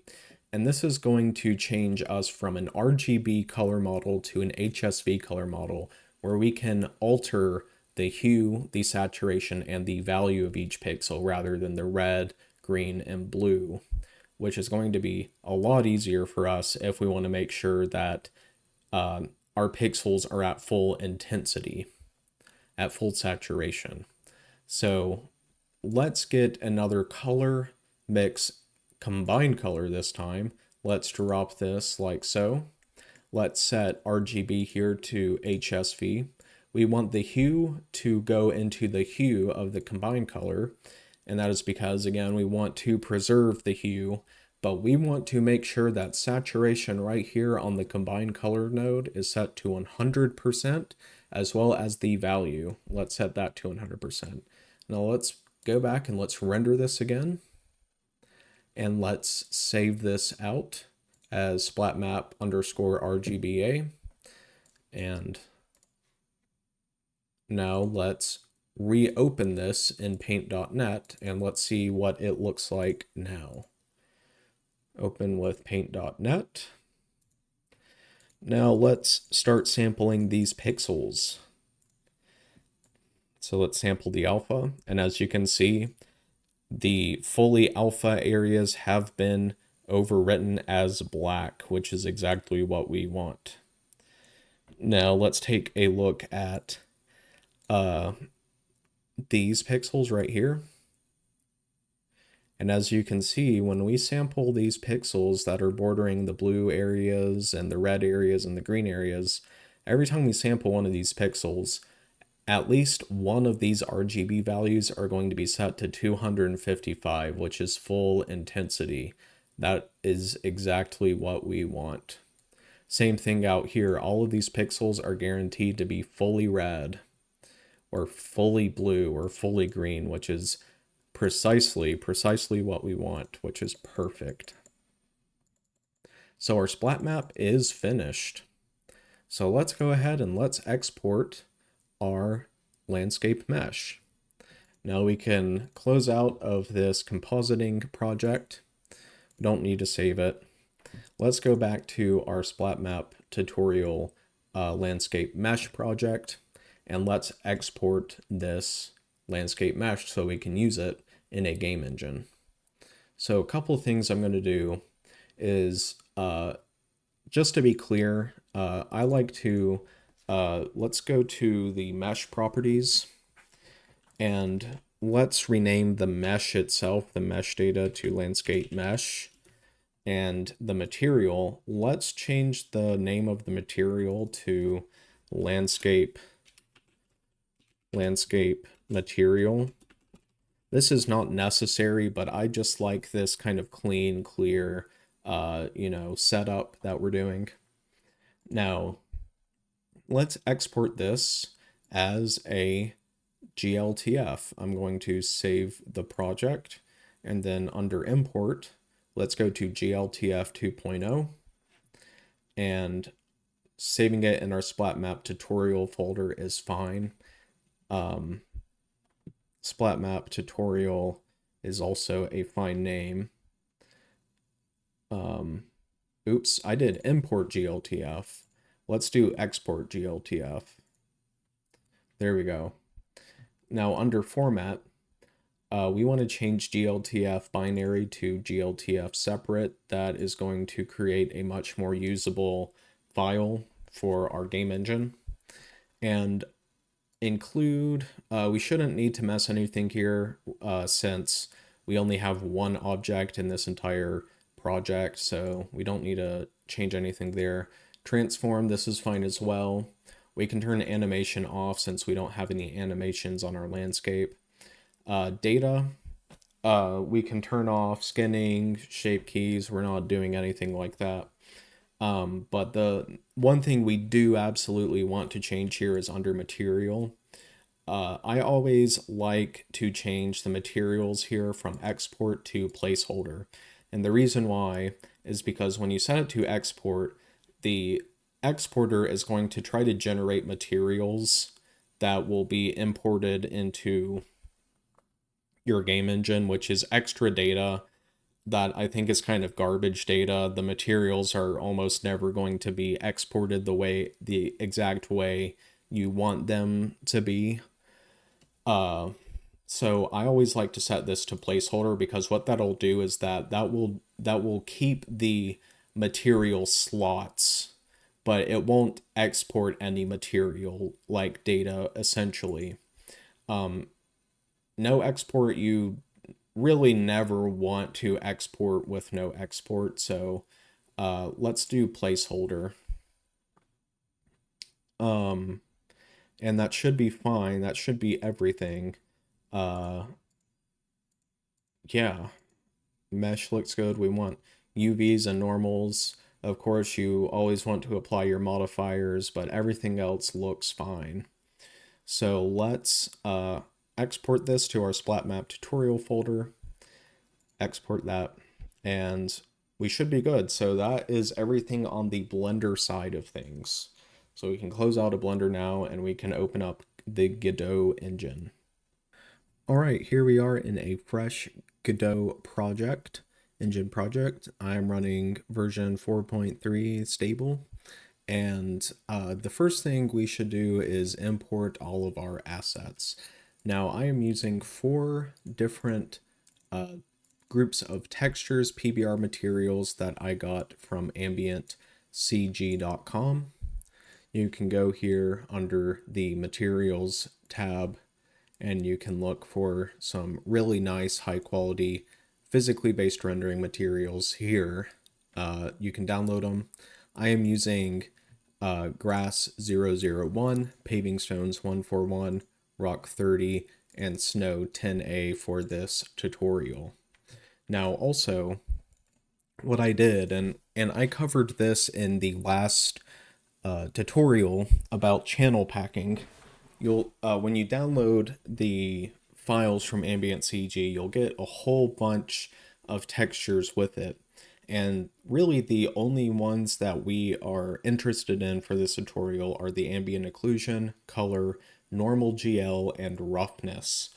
and this is going to change us from an RGB color model to an HSV color model, where we can alter the hue, the saturation, and the value of each pixel rather than the red, green, and blue, which is going to be a lot easier for us if we want to make sure that our pixels are at full intensity, at full saturation. So let's get another color mix, combined color this time. Let's drop this like so. Let's set RGB here to HSV. We want the hue to go into the hue of the combined color, and that is because, again, we want to preserve the hue, but we want to make sure that saturation right here on the combined color node is set to 100%, as well as the value. Let's set that to 100%. Now let's go back and let's render this again, and let's save this out as splatmap_RGBA. And now let's reopen this in paint.net and let's see what it looks like now. Open with paint.net. Now let's start sampling these pixels. So let's sample the alpha, and as you can see, the fully alpha areas have been overwritten as black, which is exactly what we want. Now let's take a look at these pixels right here. And as you can see, when we sample these pixels that are bordering the blue areas and the red areas and the green areas, every time we sample one of these pixels, at least one of these RGB values are going to be set to 255, which is full intensity. That is exactly what we want. Same thing out here. All of these pixels are guaranteed to be fully red or fully blue or fully green, which is precisely what we want, which is perfect. So our splat map is finished. So let's go ahead and let's export our landscape mesh. Now we can close out of this compositing project. Don't need to save it. Let's go back to our Splatmap tutorial landscape mesh project, and let's export this landscape mesh so we can use it in a game engine. So a couple of things I'm going to do is, just to be clear, I like to, let's go to the mesh properties and let's rename the mesh itself, the mesh data, to landscape mesh. And the material, let's change the name of the material to landscape material. This is not necessary, but I just like this kind of clean, clear, setup that we're doing. Now, let's export this as a GLTF. I'm going to save the project, and then under import, let's go to GLTF 2.0, and saving it in our Splatmap tutorial folder is fine. Splatmap tutorial is also a fine name. Oops, I did import GLTF. Let's do export GLTF. There we go. Now under format, we want to change GLTF binary to GLTF separate. That is going to create a much more usable file for our game engine. And include, we shouldn't need to mess anything here since we only have one object in this entire project, so we don't need to change anything there. Transform, this is fine as well. We can turn animation off since we don't have any animations on our landscape. Data, we can turn off skinning, shape keys. We're not doing anything like that. But the one thing we do absolutely want to change here is under material. I always like to change the materials here from export to placeholder. And the reason why is because when you set it to export, the exporter is going to try to generate materials that will be imported into your game engine, which is extra data that I think is kind of garbage data. The materials are almost never going to be exported the exact way you want them to be. So I always like to set this to placeholder because what that'll do is that will keep the material slots, but it won't export any material like data essentially. No export, you really never want to export with no export, so let's do placeholder. And that should be fine. That should be everything. Yeah, mesh looks good. We want UVs and normals. Of course, you always want to apply your modifiers, but everything else looks fine. So let's export this to our Splatmap tutorial folder. Export that, and we should be good. So that is everything on the Blender side of things. So we can close out of Blender now, and we can open up the Godot engine. All right, here we are in a fresh Godot engine project. I'm running version 4.3 stable. And the first thing we should do is import all of our assets. Now I am using 4 different groups of textures, PBR materials that I got from ambientcg.com. You can go here under the materials tab and you can look for some really nice high quality physically based rendering materials here. You can download them. I am using grass 001, paving stones 141, rock 30, and snow 10A for this tutorial. Now also, what I did, and I covered this in the last tutorial about channel packing. You'll when you download the files from AmbientCG, you'll get a whole bunch of textures with it. And really the only ones that we are interested in for this tutorial are the ambient occlusion, color, normal GL, and roughness.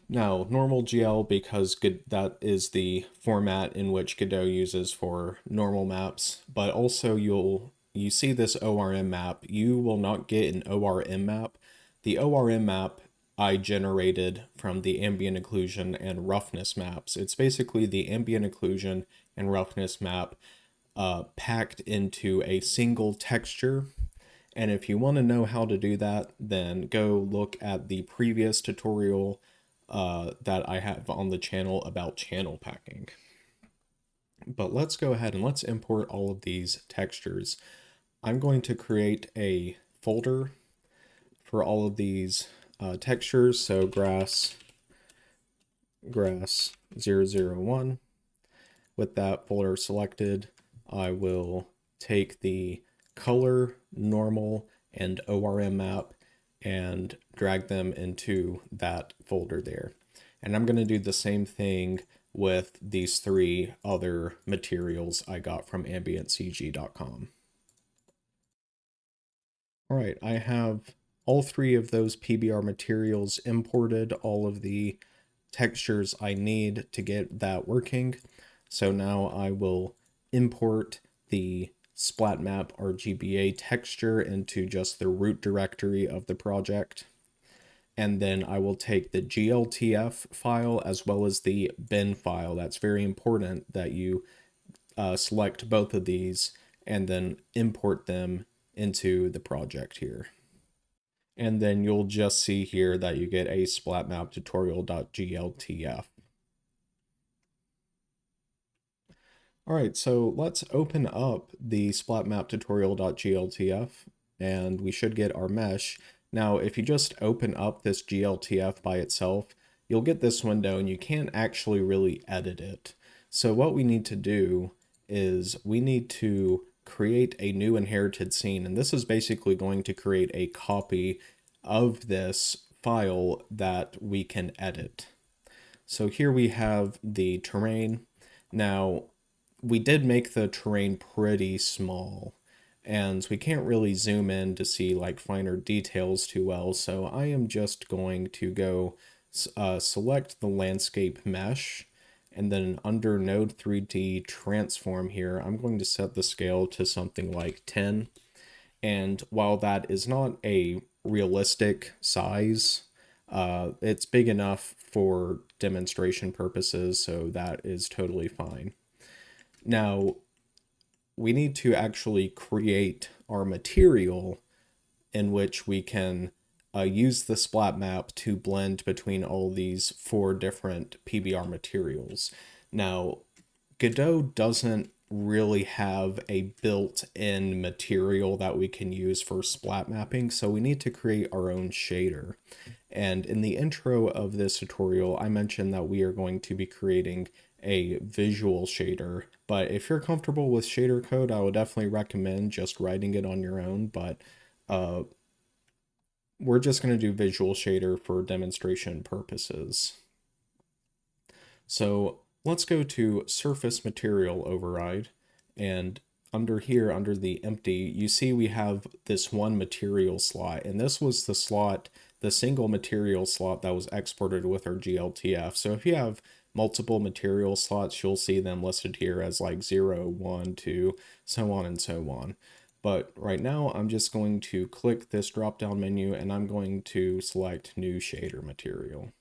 Now, normal GL because that is the format in which Godot uses for normal maps, but also you see this ORM map. You will not get an ORM map. The ORM map I generated from the ambient occlusion and roughness maps. It's basically the ambient occlusion and roughness map packed into a single texture. And if you want to know how to do that, then go look at the previous tutorial that I have on the channel about channel packing. But let's go ahead and let's import all of these textures. I'm going to create a folder for all of these textures. So grass 001. With that folder selected, I will take the color, normal, and ORM map and drag them into that folder there. And I'm going to do the same thing with these three other materials I got from ambientcg.com. All right, I have all three of those PBR materials imported, all of the textures I need to get that working. So now I will import the Splatmap RGBA texture into just the root directory of the project. And then I will take the GLTF file as well as the bin file. That's very important that you select both of these and then import them into the project here. And then you'll just see here that you get a splatmap tutorial.gltf. All right, so let's open up the splatmap tutorial.gltf and we should get our mesh. Now, if you just open up this GLTF by itself, you'll get this window and you can't actually really edit it. So what we need to do is we need to create a new inherited scene, and this is basically going to create a copy of this file that we can edit. So here we have the terrain. Now, we did make the terrain pretty small, and we can't really zoom in to see like finer details too well, so I am just going to go select the landscape mesh, and then under node 3D transform here, I'm going to set the scale to something like 10. And while that is not a realistic size, it's big enough for demonstration purposes, so that is totally fine. Now, we need to actually create our material in which we can use the splat map to blend between all these four different PBR materials. Now, Godot doesn't really have a built-in material that we can use for splat mapping, so we need to create our own shader. And in the intro of this tutorial, I mentioned that we are going to be creating a visual shader, but if you're comfortable with shader code, I would definitely recommend just writing it on your own, but we're just going to do visual shader for demonstration purposes. So let's go to surface material override, and under here, under the empty, you see we have this one material slot, and this was the slot, the single material slot that was exported with our GLTF. So if you have multiple material slots, you'll see them listed here as like 0, 1, 2, so on and so on. But right now I'm just going to click this drop down menu and I'm going to select new shader material.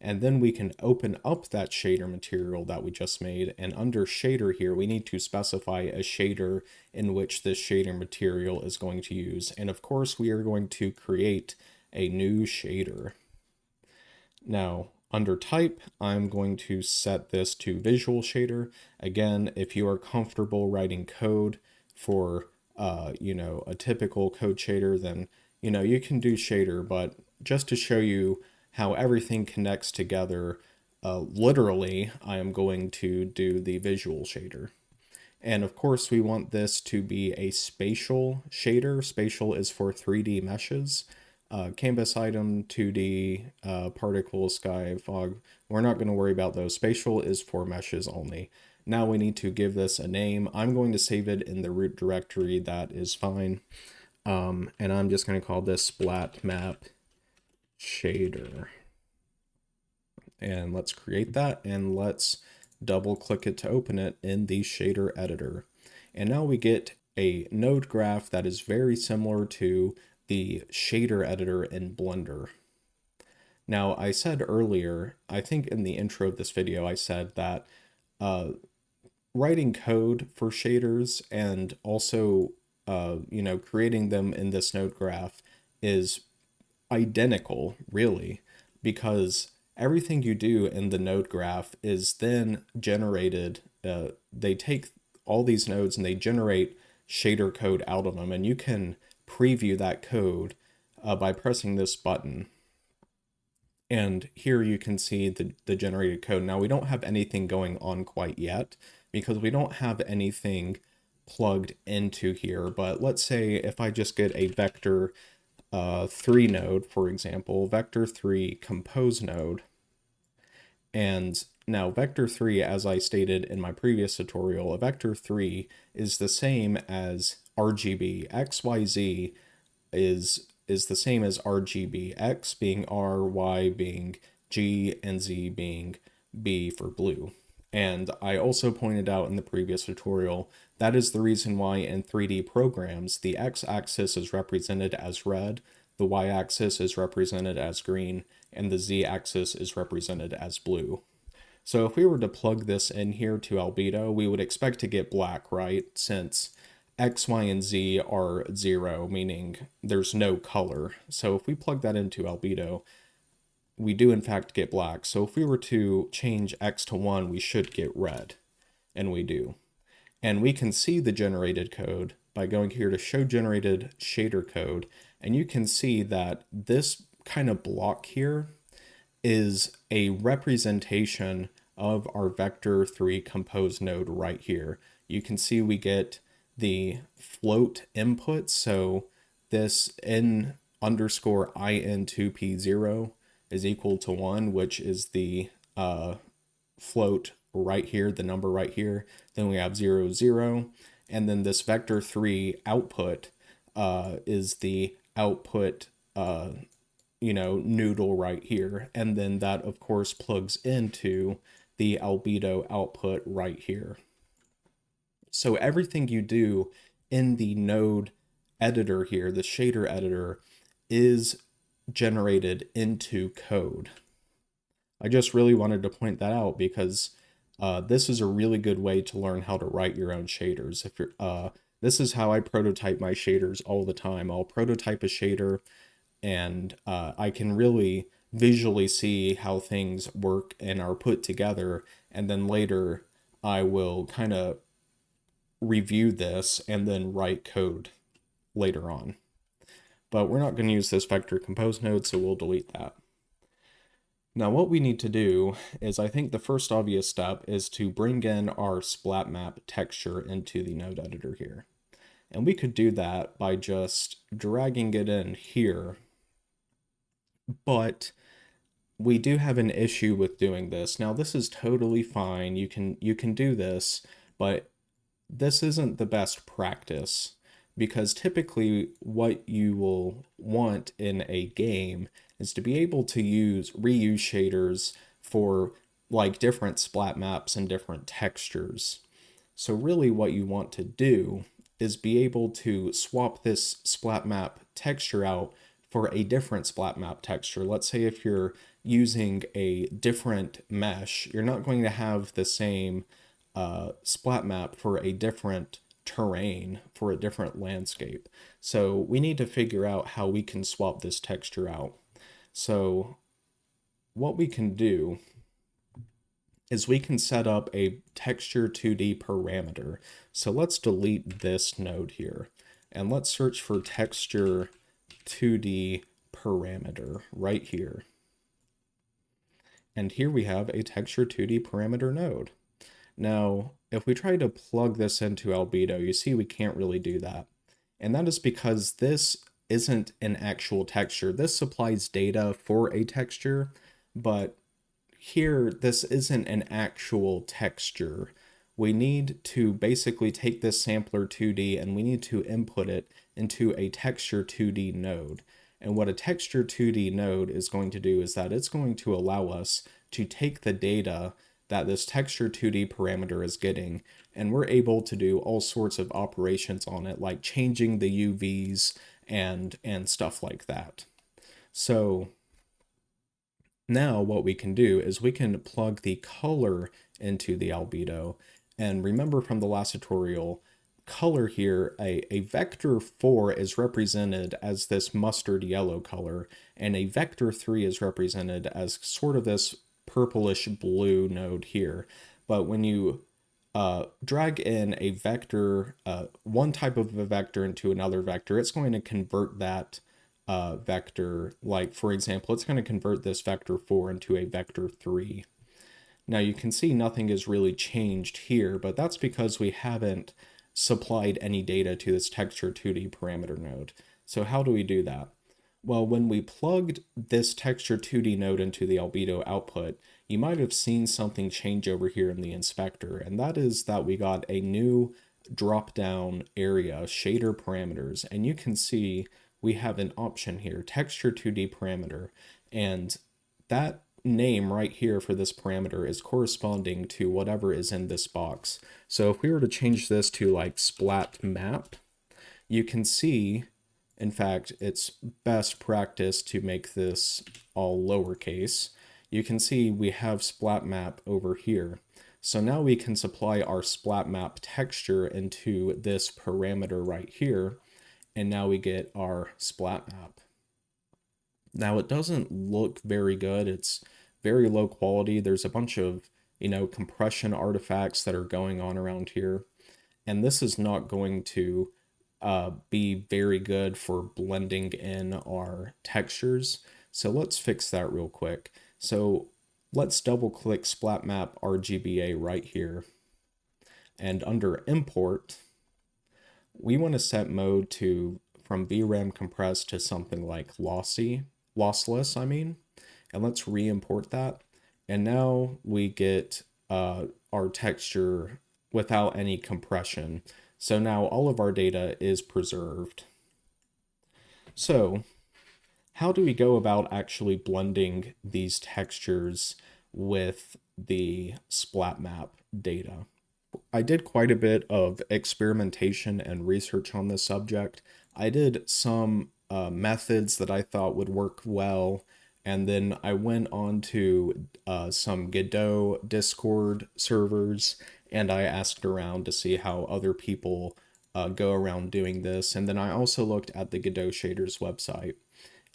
And then we can open up that shader material that we just made. And under shader here, we need to specify a shader in which this shader material is going to use. And of course, we are going to create a new shader. Now, under type, I'm going to set this to visual shader. Again, if you are comfortable writing code for, a typical code shader, then, you can do shader, but just to show you how everything connects together, literally, I am going to do the visual shader. And of course, we want this to be a spatial shader. Spatial is for 3D meshes. Canvas item, 2D, particle, sky, fog. We're not going to worry about those. Spatial is for meshes only. Now we need to give this a name. I'm going to save it in the root directory. That is fine. And I'm just going to call this splatmap shader. And let's create that, and let's double click it to open it in the shader editor. And now we get a node graph that is very similar to the shader editor in Blender. Now, I said earlier, I think in the intro of this video, I said that writing code for shaders and also, creating them in this node graph is identical, really, because everything you do in the node graph is then generated they take all these nodes and they generate shader code out of them, and you can preview that code by pressing this button. And here you can see the generated code. Now we don't have anything going on quite yet because we don't have anything plugged into here. But let's say if I just get a vector 3 node, for example, vector 3 compose node. And now vector 3, as I stated in my previous tutorial, a vector 3 is the same as RGB. XYZ is the same as RGB, X being R, Y being G, and Z being B for blue. And I also pointed out in the previous tutorial, that is the reason why in 3D programs, the x-axis is represented as red, the y-axis is represented as green, and the z-axis is represented as blue. So if we were to plug this in here to albedo, we would expect to get black, right? Since X, Y, and Z are 0, meaning there's no color. So if we plug that into albedo, we do in fact get black. So if we were to change X to 1, we should get red, and we do. And we can see the generated code by going here to show generated shader code, and you can see that this kind of block here is a representation of our vector 3 compose node right here. You can see we get the float input, so this n underscore in2p0 is equal to 1, which is the float right here, the number right here. Then we have 0, 0, and then this vector 3 output is the output noodle right here, and then that of course plugs into the albedo output right here. So everything you do in the node editor here, the shader editor, is generated into code. I just really wanted to point that out because this is a really good way to learn how to write your own shaders. If you're, this is how I prototype my shaders all the time. I'll prototype a shader, and I can really visually see how things work and are put together, and then later I will kind of review this and then write code later on. But we're not going to use this vector compose node, so we'll delete that. Now what we need to do is, I think the first obvious step is to bring in our splatmap texture into the node editor here. And we could do that by just dragging it in here, but we do have an issue with doing this. Now this is totally fine, you can do this, but this isn't the best practice, because typically what you will want in a game is to be able to reuse shaders for like different splat maps and different textures. So really what you want to do is be able to swap this splat map texture out for a different splat map texture. Let's say if you're using a different mesh, you're not going to have the same splat map for a different terrain, for a different landscape. So we need to figure out how we can swap this texture out. So what we can do is we can set up a texture 2D parameter. So let's delete this node here, and let's search for texture 2D parameter right here. And here we have a texture 2D parameter node. Now, if we try to plug this into albedo, you see we can't really do that. And that is because this isn't an actual texture. This supplies data for a texture, but here this isn't an actual texture. We need to basically take this sampler 2D and we need to input it into a texture 2D node. And what a texture 2D node is going to do is that it's going to allow us to take the data that this texture 2D parameter is getting, and we're able to do all sorts of operations on it, like changing the UVs and stuff like that. So now what we can do is we can plug the color into the albedo. And remember from the last tutorial, color here, a vector 4 is represented as this mustard yellow color, and a vector 3 is represented as sort of this purplish blue node here. But when you drag in a vector, one type of a vector into another vector, it's going to convert that vector, like for example, it's going to convert this vector 4 into a vector 3. Now you can see nothing is really changed here, but that's because we haven't supplied any data to this texture 2D parameter node. So how do we do that? Well, when we plugged this texture 2D node into the albedo output, you might have seen something change over here in the inspector, and that is that we got a new drop-down area, shader parameters, and you can see we have an option here, texture 2D parameter, and that name right here for this parameter is corresponding to whatever is in this box. So if we were to change this to like splatmap, you can see, in fact, it's best practice to make this all lowercase. You can see we have splatmap over here. So now we can supply our splatmap texture into this parameter right here, and now we get our splatmap. Now it doesn't look very good. It's very low quality. There's a bunch of, compression artifacts that are going on around here. And this is not going to be very good for blending in our textures. So let's fix that real quick. So let's double click Splatmap RGBA right here. And under import, we want to set mode to from VRAM compressed to something like lossless, and let's re-import that. And now we get our texture without any compression. So now all of our data is preserved. So how do we go about actually blending these textures with the Splatmap data? I did quite a bit of experimentation and research on this subject. I did some methods that I thought would work well, and then I went on to some Godot Discord servers, and I asked around to see how other people go around doing this. And then I also looked at the Godot Shaders website.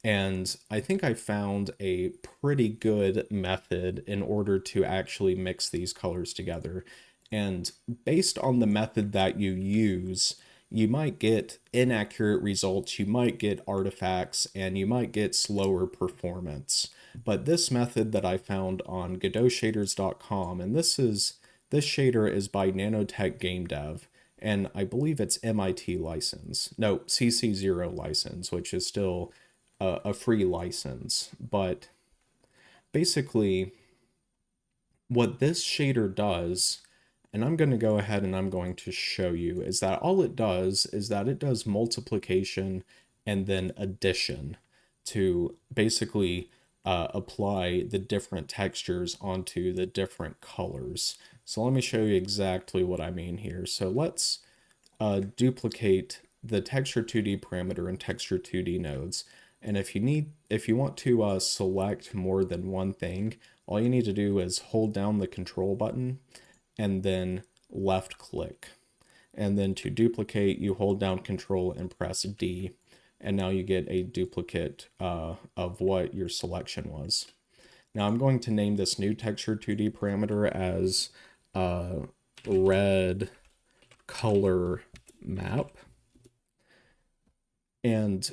And I think I found a pretty good method in order to actually mix these colors together. And based on the method that you use, you might get inaccurate results, you might get artifacts, and you might get slower performance. But this method that I found on godotshaders.com, and this shader is by Nanotech Game Dev, and I believe it's MIT license. No, CC0 license, which is still a free license. But basically, what this shader does, and I'm going to go ahead and I'm going to show you, is that all it does is that it does multiplication and then addition to basically apply the different textures onto the different colors. So let me show you exactly what I mean here. So let's duplicate the texture 2D parameter and texture 2D nodes. And if you want to select more than one thing, all you need to do is hold down the control button and then left click. And then to duplicate, you hold down control and press D. And now you get a duplicate of what your selection was. Now I'm going to name this new texture 2D parameter as red color map. And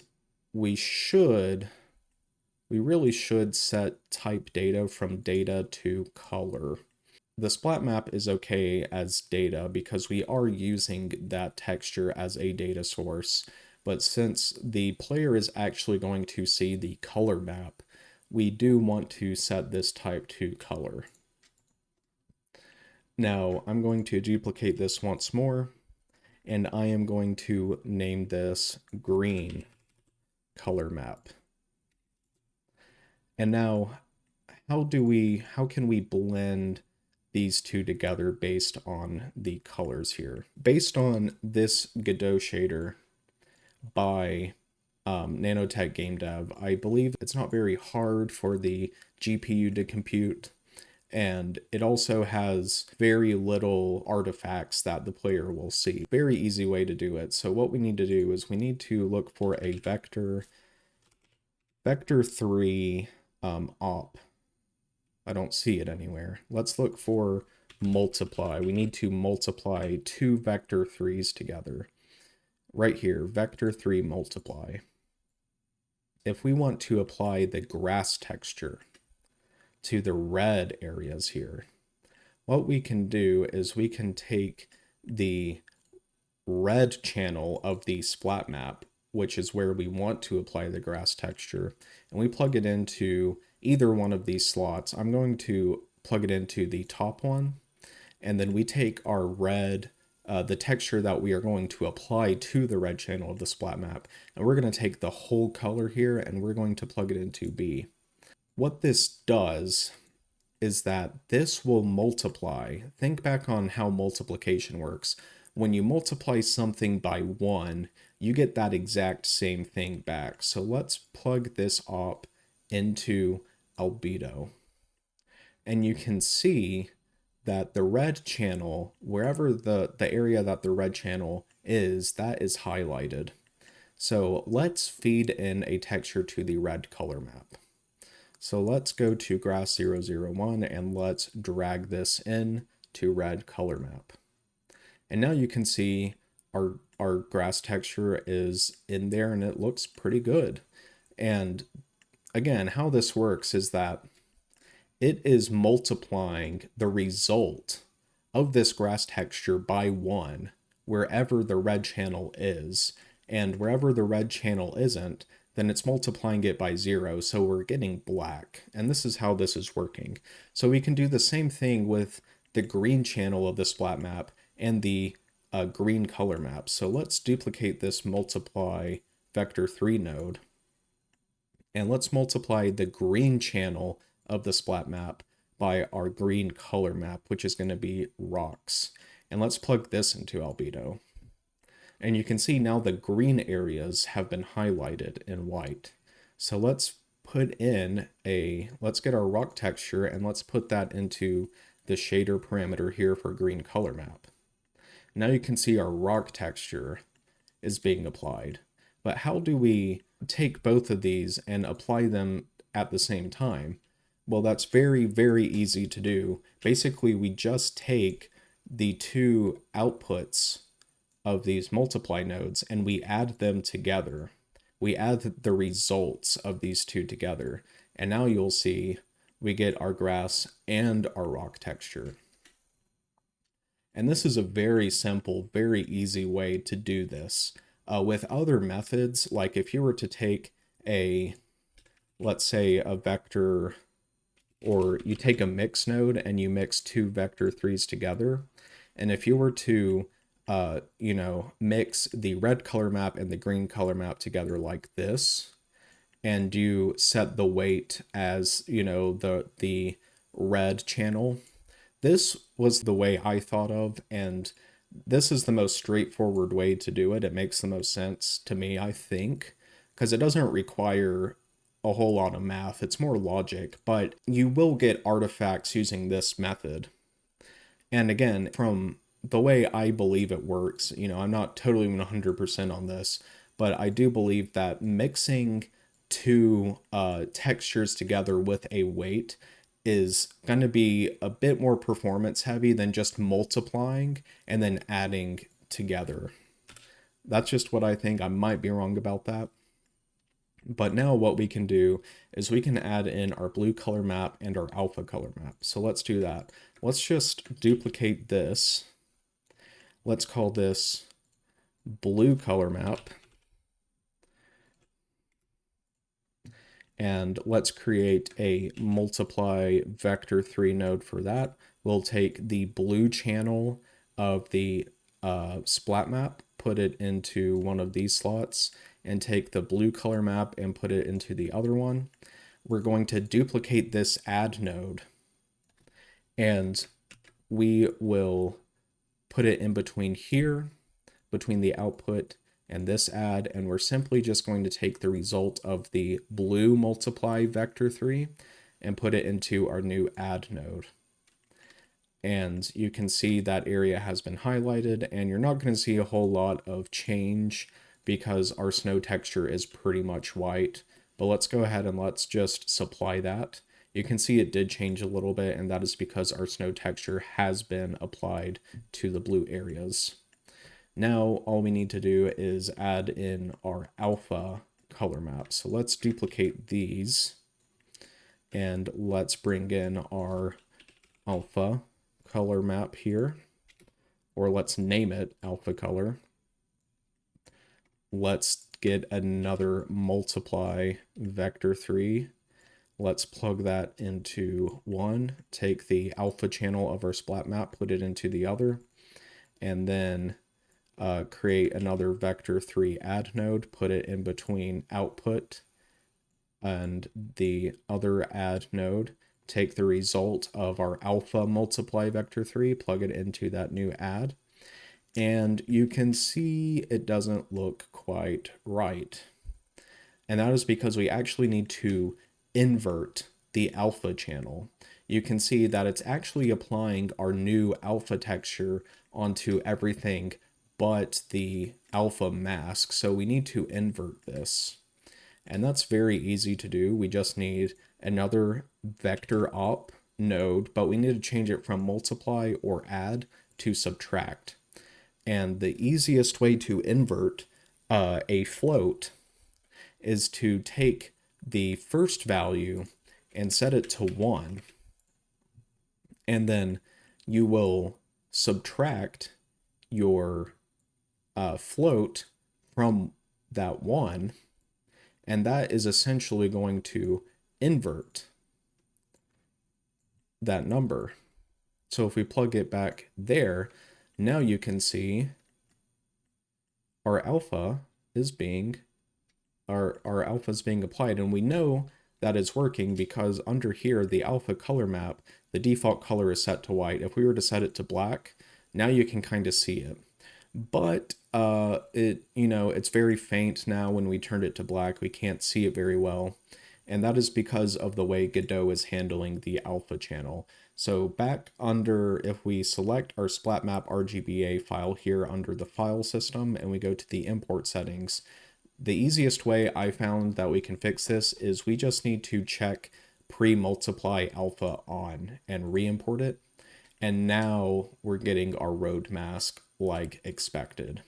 we really should set type data from data to color. The splat map is okay as data because we are using that texture as a data source, but since the player is actually going to see the color map, we do want to set this type to color. Now I'm going to duplicate this once more, and I am going to name this green color map. And now how can we blend these two together based on the colors here? Based on this Godot shader by Nanotech Game Dev, I believe it's not very hard for the GPU to compute, and it also has very little artifacts that the player will see. Very easy way to do it. So what we need to do is we need to look for a vector 3 op. I don't see it anywhere. Let's look for multiply. We need to multiply two vector 3's together. Right here, vector 3 multiply. If we want to apply the grass texture to the red areas here, what we can do is we can take the red channel of the splat map, which is where we want to apply the grass texture, and we plug it into either one of these slots. I'm going to plug it into the top one, and then we take our red, the texture that we are going to apply to the red channel of the splat map, and we're going to take the whole color here and we're going to plug it into B. What this does is that this will multiply. Think back on how multiplication works. When you multiply something by 1, you get that exact same thing back. So let's plug this op into albedo. And you can see that the red channel, wherever the area that the red channel is, that is highlighted. So let's feed in a texture to the red color map. So let's go to grass 001 and let's drag this in to red color map. And now you can see our grass texture is in there and it looks pretty good. And again, how this works is that it is multiplying the result of this grass texture by 1 wherever the red channel is. And wherever the red channel isn't, then it's multiplying it by 0, so we're getting black. And this is how this is working. So we can do the same thing with the green channel of the splat map and the green color map. So let's duplicate this multiply vector 3 node. And let's multiply the green channel of the splat map by our green color map, which is going to be rocks. And let's plug this into albedo. And you can see now the green areas have been highlighted in white. So let's let's get our rock texture and let's put that into the shader parameter here for green color map. Now you can see our rock texture is being applied. But how do we take both of these and apply them at the same time? Well, that's very, very easy to do. Basically, we just take the two outputs of these multiply nodes and we add them together. We add the results of these two together. And now you'll see we get our grass and our rock texture. And this is a very simple, very easy way to do this. With other methods, like if you were to take let's say a vector, or you take a mix node and you mix two vector 3's together, and if you were to mix the red color map and the green color map together like this, and you set the weight as, the red channel, this was the way I thought of, and this is the most straightforward way to do it. It makes the most sense to me, I think, because it doesn't require a whole lot of math. It's more logic, but you will get artifacts using this method. And again, from the way I believe it works, I'm not totally 100% on this, but I do believe that mixing two textures together with a weight is going to be a bit more performance heavy than just multiplying and then adding together. That's just what I think. I might be wrong about that. But now what we can do is we can add in our blue color map and our alpha color map. So let's do that. Let's just duplicate this. Let's call this blue color map. And let's create a multiply vector 3 node for that. We'll take the blue channel of the splat map, put it into one of these slots, and take the blue color map and put it into the other one. We're going to duplicate this add node, and we will put it in between here, between the output and this add, and we're simply just going to take the result of the blue multiply vector 3 and put it into our new add node. And you can see that area has been highlighted, and you're not going to see a whole lot of change because our snow texture is pretty much white. But let's go ahead and let's just supply that. You can see it did change a little bit, and that is because our snow texture has been applied to the blue areas. Now all we need to do is add in our alpha color map. So let's duplicate these and let's bring in our alpha color map here, or let's name it alpha color. Let's get another multiply vector 3. Let's plug that into one, take the alpha channel of our splat map, put it into the other, and then create another vector 3 add node, put it in between output and the other add node, take the result of our alpha multiply vector 3, plug it into that new add, and you can see it doesn't look quite right. And that is because we actually need to invert the alpha channel. You can see that it's actually applying our new alpha texture onto everything but the alpha mask. So we need to invert this. And that's very easy to do. We just need another vector op node, but we need to change it from multiply or add to subtract. And the easiest way to invert a float is to take the first value and set it to 1. And then you will subtract your float from that 1. And that is essentially going to invert that number. So if we plug it back there, now you can see our alpha is being our alpha is being applied, and we know that it's working because under here, the alpha color map, the default color is set to white. If we were to set it to black, now you can kind of see it. But it's very faint now. When we turned it to black, we can't see it very well. And that is because of the way Godot is handling the alpha channel. So back under, if we select our splatmap RGBA file here under the file system and we go to the import settings, the easiest way I found that we can fix this is we just need to check pre-multiply alpha on and re-import it. And now we're getting our road mask like expected.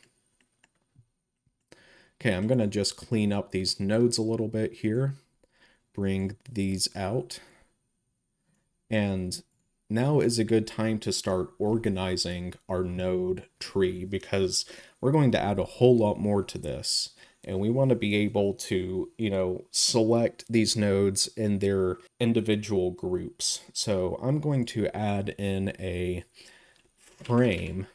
Okay, I'm going to just clean up these nodes a little bit here, bring these out, and now is a good time to start organizing our node tree because we're going to add a whole lot more to this. And we want to be able to, select these nodes in their individual groups. So I'm going to add in a frame.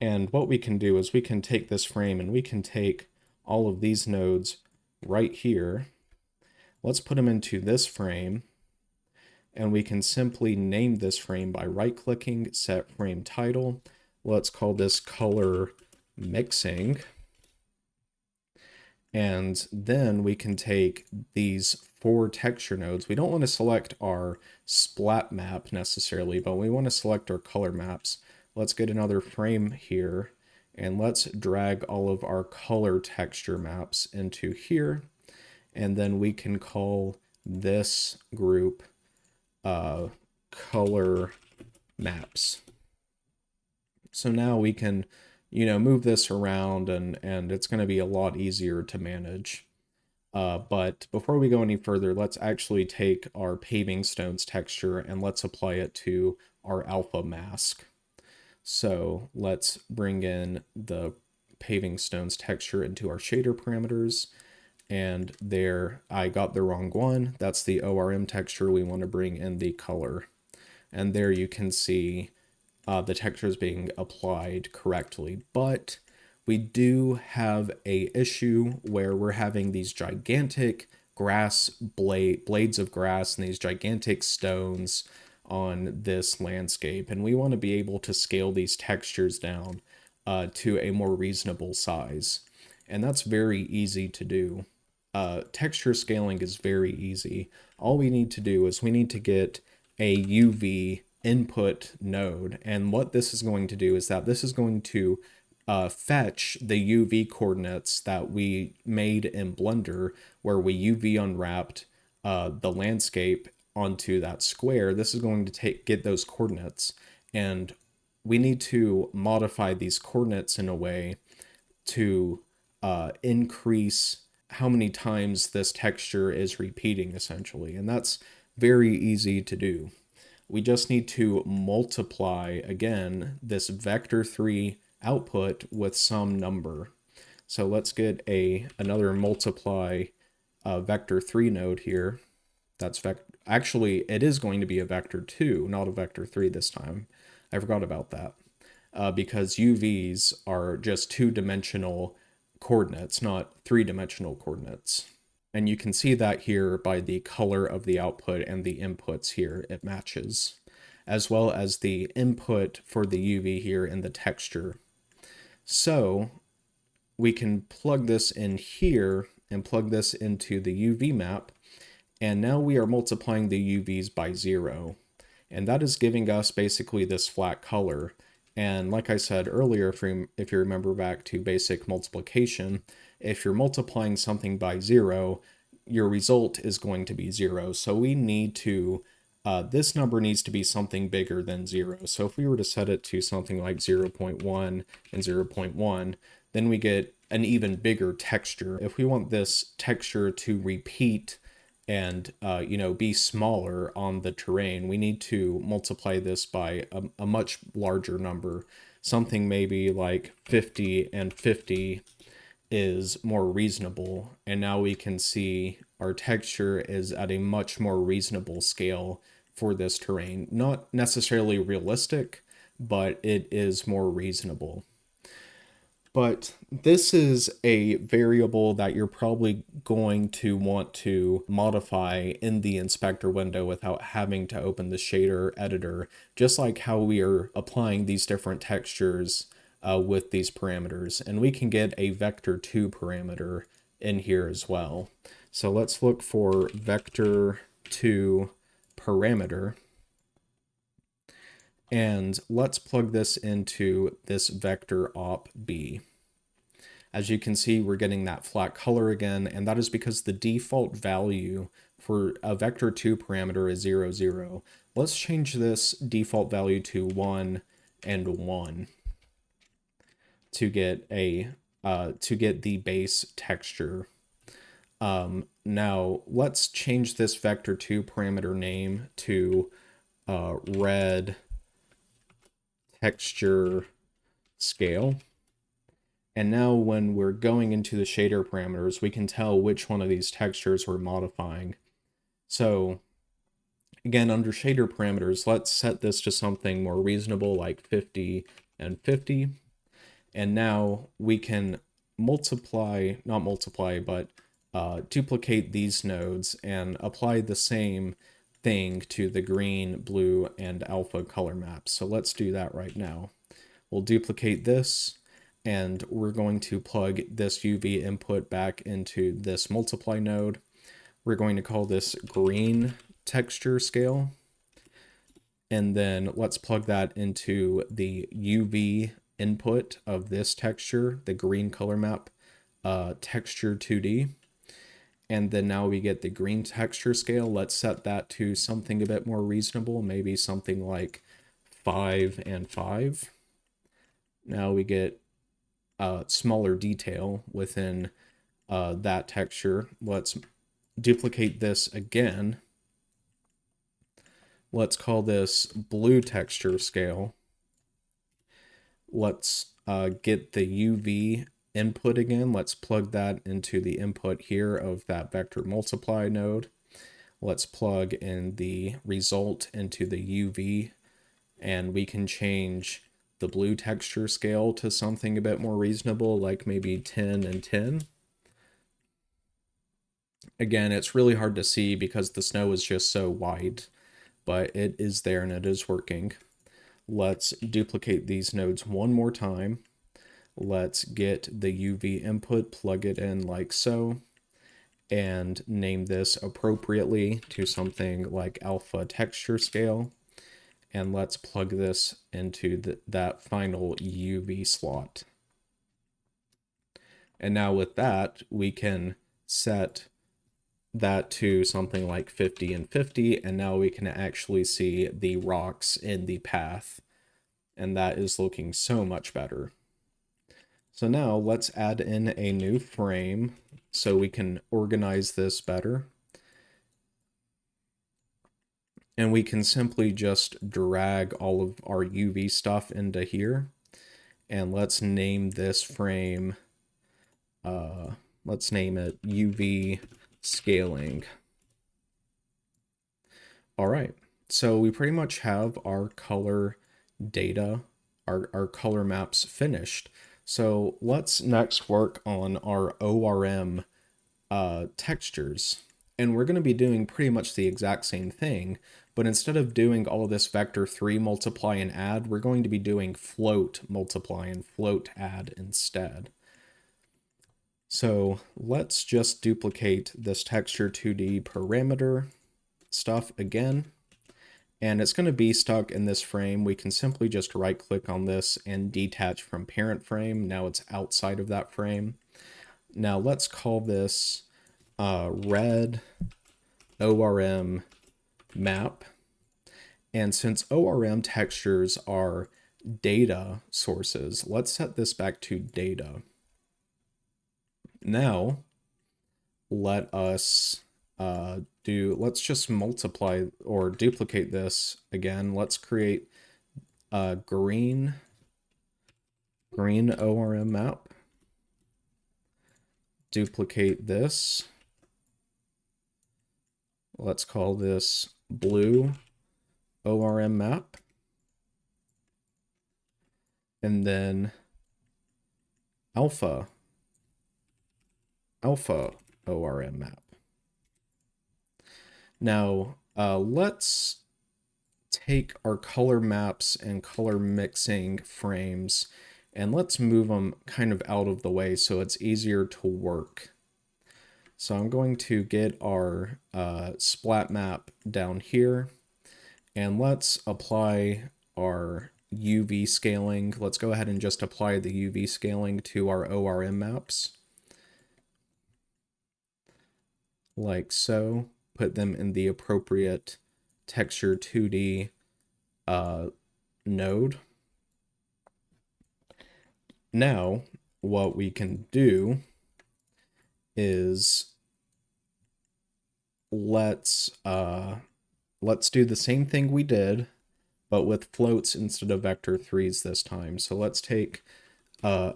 And what we can do is we can take this frame and we can take all of these nodes right here. Let's put them into this frame. And we can simply name this frame by right-clicking, set frame title. Let's call this color mixing. And then we can take these 4 texture nodes. We don't want to select our splat map necessarily, but we want to select our color maps. Let's get another frame here, and let's drag all of our color texture maps into here. And then we can call this group color maps. So now we can move this around and it's going to be a lot easier to manage. But before we go any further, let's actually take our paving stones texture and let's apply it to our alpha mask. So let's bring in the paving stones texture into our shader parameters. And there, I got the wrong one. That's the ORM texture. We want to bring in the color. And there you can see the texture is being applied correctly, but we do have a issue where we're having these gigantic blades of grass and these gigantic stones on this landscape, and we want to be able to scale these textures down to a more reasonable size, and that's very easy to do. Texture scaling is very easy. All we need to do is we need to get a UV input node, and what this is going to do is that this is going to fetch the UV coordinates that we made in Blender, where we UV unwrapped the landscape onto that square, this is going to get those coordinates, and we need to modify these coordinates in a way to increase how many times this texture is repeating, essentially. And that's very easy to do. We just need to multiply, again, this vector3 output with some number. So let's get another multiply vector3 node here. That's actually, it is going to be a vector2, not a vector3 this time. I forgot about that. Because UVs are just two-dimensional coordinates, not three-dimensional coordinates. And you can see that here by the color of the output and the inputs here, it matches, as well as the input for the UV here in the texture. So we can plug this in here and plug this into the UV map, and now we are multiplying the UVs by 0. And that is giving us basically this flat color. And like I said earlier, if you remember back to basic multiplication, if you're multiplying something by 0, your result is going to be 0. So we need to, this number needs to be something bigger than 0. So if we were to set it to something like 0.1 and 0.1, then we get an even bigger texture. If we want this texture to repeat and be smaller on the terrain, we need to multiply this by a much larger number. Something maybe like 50 and 50 is more reasonable, and now we can see our texture is at a much more reasonable scale for this terrain. Not necessarily realistic, but it is more reasonable. But this is a variable that you're probably going to want to modify in the inspector window without having to open the shader editor, just like how we are applying these different textures with these parameters. And we can get a vector2 parameter in here as well. So let's look for vector2 parameter. And let's plug this into this vector op b. As you can see, we're getting that flat color again, and that is because the default value for a vector2 parameter is 0, 0. Let's change this default value to 1 and 1 to get the base texture. Now let's change this vector2 parameter name to red texture scale. And now when we're going into the shader parameters, we can tell which one of these textures we're modifying. So again, under shader parameters, let's set this to something more reasonable like 50 and 50. And now we can duplicate these nodes and apply the same thing to the green, blue, and alpha color maps. So let's do that right now. We'll duplicate this, and we're going to plug this UV input back into this multiply node. We're going to call this green texture scale. And then let's plug that into the UV input of this texture, the green color map, texture 2D. And then now we get the green texture scale. Let's set that to something a bit more reasonable, maybe something like 5 and 5. Now we get smaller detail within that texture. Let's duplicate this again. Let's call this blue texture scale. Let's get the UV input again. Let's plug that into the input here of that vector multiply node. Let's plug in the result into the UV, and we can change the blue texture scale to something a bit more reasonable, like maybe 10 and 10. Again, it's really hard to see because the snow is just so wide, but it is there and it is working. Let's duplicate these nodes one more time. Let's get the UV input, plug it in like so, and name this appropriately to something like alpha texture scale. And let's plug this into that final UV slot. And now with that, we can set that to something like 50 and 50, and now we can actually see the rocks in the path, and that is looking so much better. So now let's add in a new frame so we can organize this better. And we can simply just drag all of our UV stuff into here. And let's name this frame, let's name it UV scaling. All right, so we pretty much have our color data, our color maps finished. So let's next work on our ORM textures. And we're going to be doing pretty much the exact same thing, but instead of doing all of this vector 3 multiply and add, we're going to be doing float multiply and float add instead. So let's just duplicate this texture 2D parameter stuff again, and it's going to be stuck in this frame. We can simply just right click on this and detach from parent frame. Now it's outside of that frame. Now let's call this red ORM map. And since ORM textures are data sources, let's set this back to data. Now let us let's just multiply or duplicate this again. Let's create a green ORM map. Duplicate this. Let's call this blue ORM map. And then alpha ORM map. Now, let's take our color maps and color mixing frames and let's move them kind of out of the way so it's easier to work. So I'm going to get our splat map down here, and let's apply our UV scaling. Let's go ahead and just apply the UV scaling to our ORM maps. Like so. Put them in the appropriate texture 2D node. Now, what we can do is let's do the same thing we did, but with floats instead of vector 3s this time. So let's take a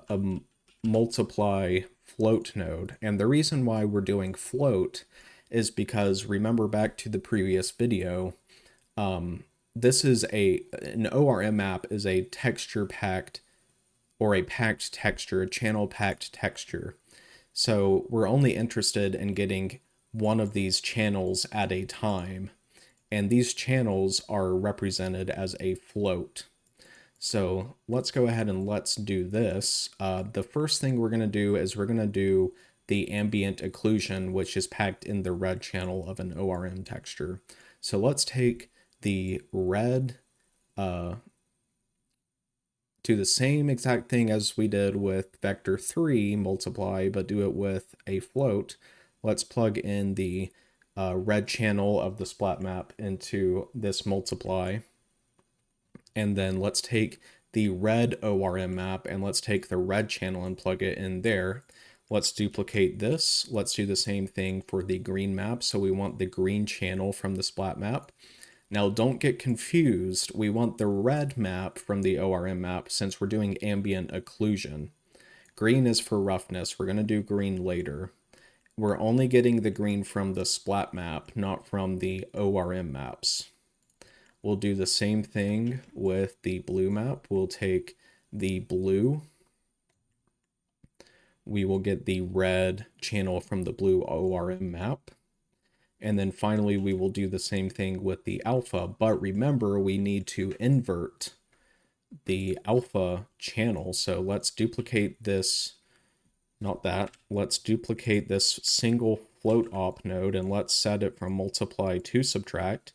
multiply float node. And the reason why we're doing float is because, remember back to the previous video, this is an ORM map is a texture packed or a packed texture, a channel packed texture. So we're only interested in getting one of these channels at a time. And these channels are represented as a float. So let's go ahead and let's do this. The first thing we're going to do is we're going to do the ambient occlusion, which is packed in the red channel of an ORM texture. So let's take the red, do the same exact thing as we did with vector 3 multiply, but do it with a float. Let's plug in the red channel of the splat map into this multiply. And then let's take the red ORM map and let's take the red channel and plug it in there. Let's duplicate this. Let's do the same thing for the green map. So we want the green channel from the splat map. Now don't get confused. We want the red map from the ORM map since we're doing ambient occlusion. Green is for roughness. We're going to do green later. We're only getting the green from the splat map, not from the ORM maps. We'll do the same thing with the blue map. We'll take the blue. We will get the red channel from the blue ORM map. And then finally, we will do the same thing with the alpha. But remember, we need to invert the alpha channel. So let's duplicate this, not that. Let's duplicate this single float op node and let's set it from multiply to subtract.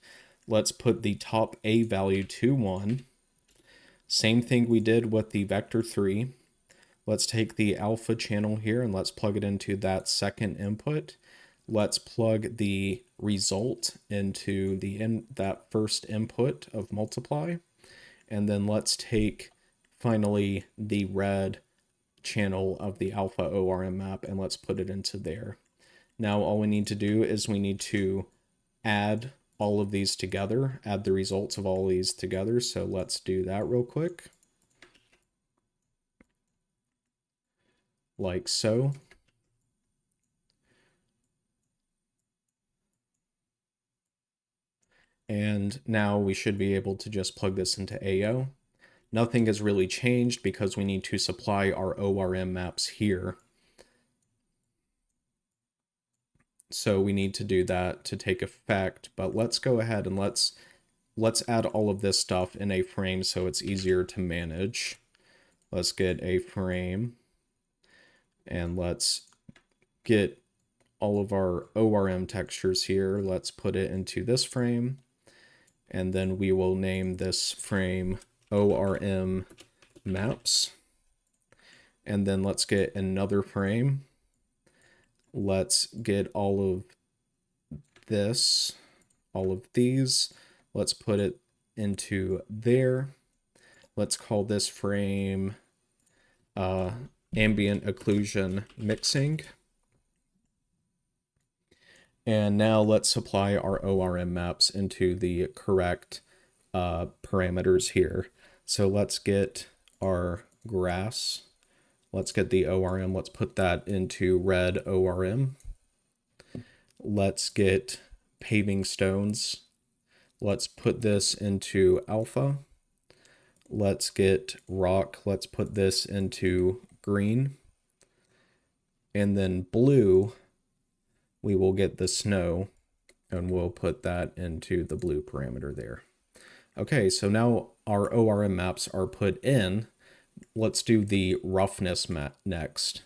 Let's put the top A value to 1. Same thing we did with the vector 3. Let's take the alpha channel here and let's plug it into that second input. Let's plug the result into that first input of multiply. And then let's take finally the red channel of the alpha ORM map and let's put it into there. Now all we need to do is we need to add all of these together, add the results of all these together. So let's do that real quick. Like so. And now we should be able to just plug this into AO. Nothing has really changed because we need to supply our ORM maps here. So we need to do that to take effect, but let's go ahead and let's add all of this stuff in a frame so it's easier to manage. Let's get a frame and let's get all of our ORM textures here. Let's put it into this frame and then we will name this frame ORM maps. And then let's get another frame. Let's get all of this, all of these. Let's put it into there. Let's call this frame ambient occlusion mixing. And now let's supply our ORM maps into the correct parameters here. So let's get our grass. Let's get the ORM. Let's put that into red ORM. Let's get paving stones. Let's put this into alpha. Let's get rock. Let's put this into green. And then blue, we will get the snow and we'll put that into the blue parameter there. Okay, so now our ORM maps are put in. Let's do the roughness map next.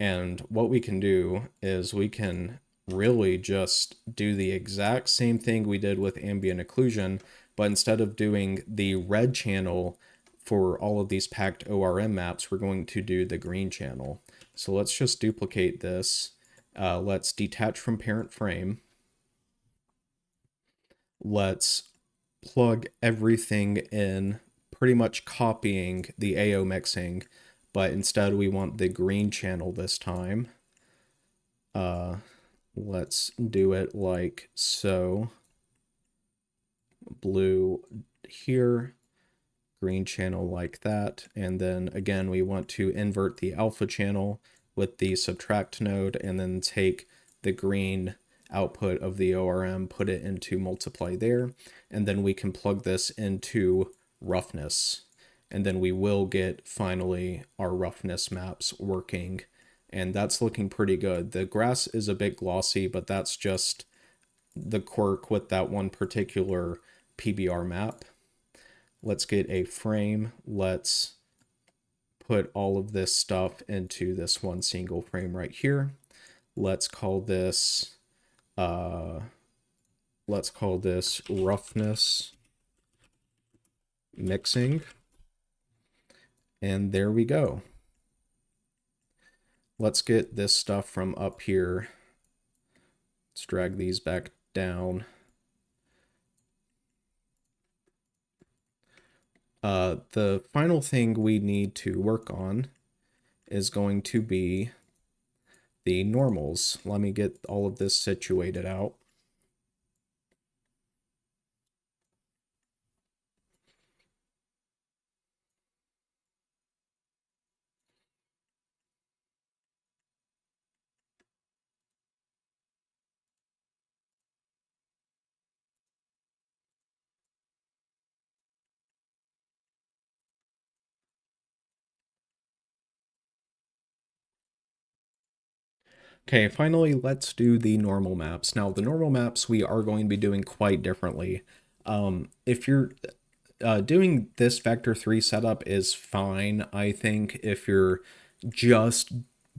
And what we can do is we can really just do the exact same thing we did with ambient occlusion, but instead of doing the red channel for all of these packed ORM maps, we're going to do the green channel. So let's just duplicate this. Let's detach from parent frame. Let's plug everything in, pretty much copying the AO mixing, but instead we want the green channel this time. Let's do it like so. Blue here, green channel like that. And then again, we want to invert the alpha channel with the subtract node and then take the green output of the ORM, put it into multiply there. And then we can plug this into roughness. And then we will get finally our roughness maps working. And that's looking pretty good. The grass is a bit glossy, but that's just the quirk with that one particular PBR map. Let's get a frame. Let's put all of this stuff into this one single frame right here. Let's call this roughness mixing. And there we go. Let's get this stuff from up here. Let's drag these back down. The final thing we need to work on is going to be the normals. Let me get all of this situated out. Okay, finally, let's do the normal maps. Now, the normal maps we are going to be doing quite differently. If you're doing this vector 3 setup is fine, I think, if you're just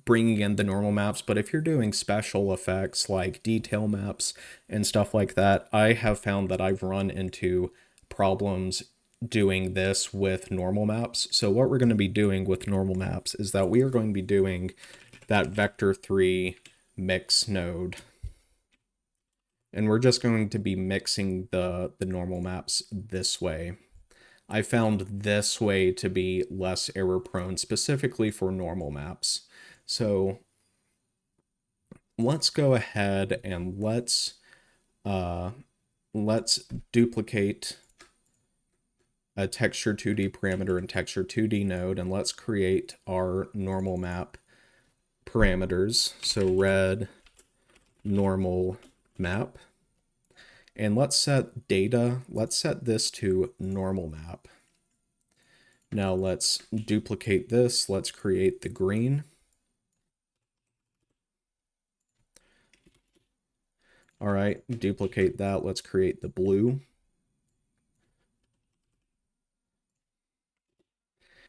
bringing in the normal maps, but if you're doing special effects like detail maps and stuff like that, I have found that I've run into problems doing this with normal maps. So what we're going to be doing with normal maps is that we are going to be doing that vector 3 mix node. And we're just going to be mixing the normal maps this way. I found this way to be less error prone, specifically for normal maps. So let's go ahead and let's duplicate a texture 2D parameter and texture 2D node, and let's create our normal map parameters. So red normal map. And let's set data, let's set this to normal map. Now let's duplicate this, let's create the green. All right, duplicate that, let's create the blue.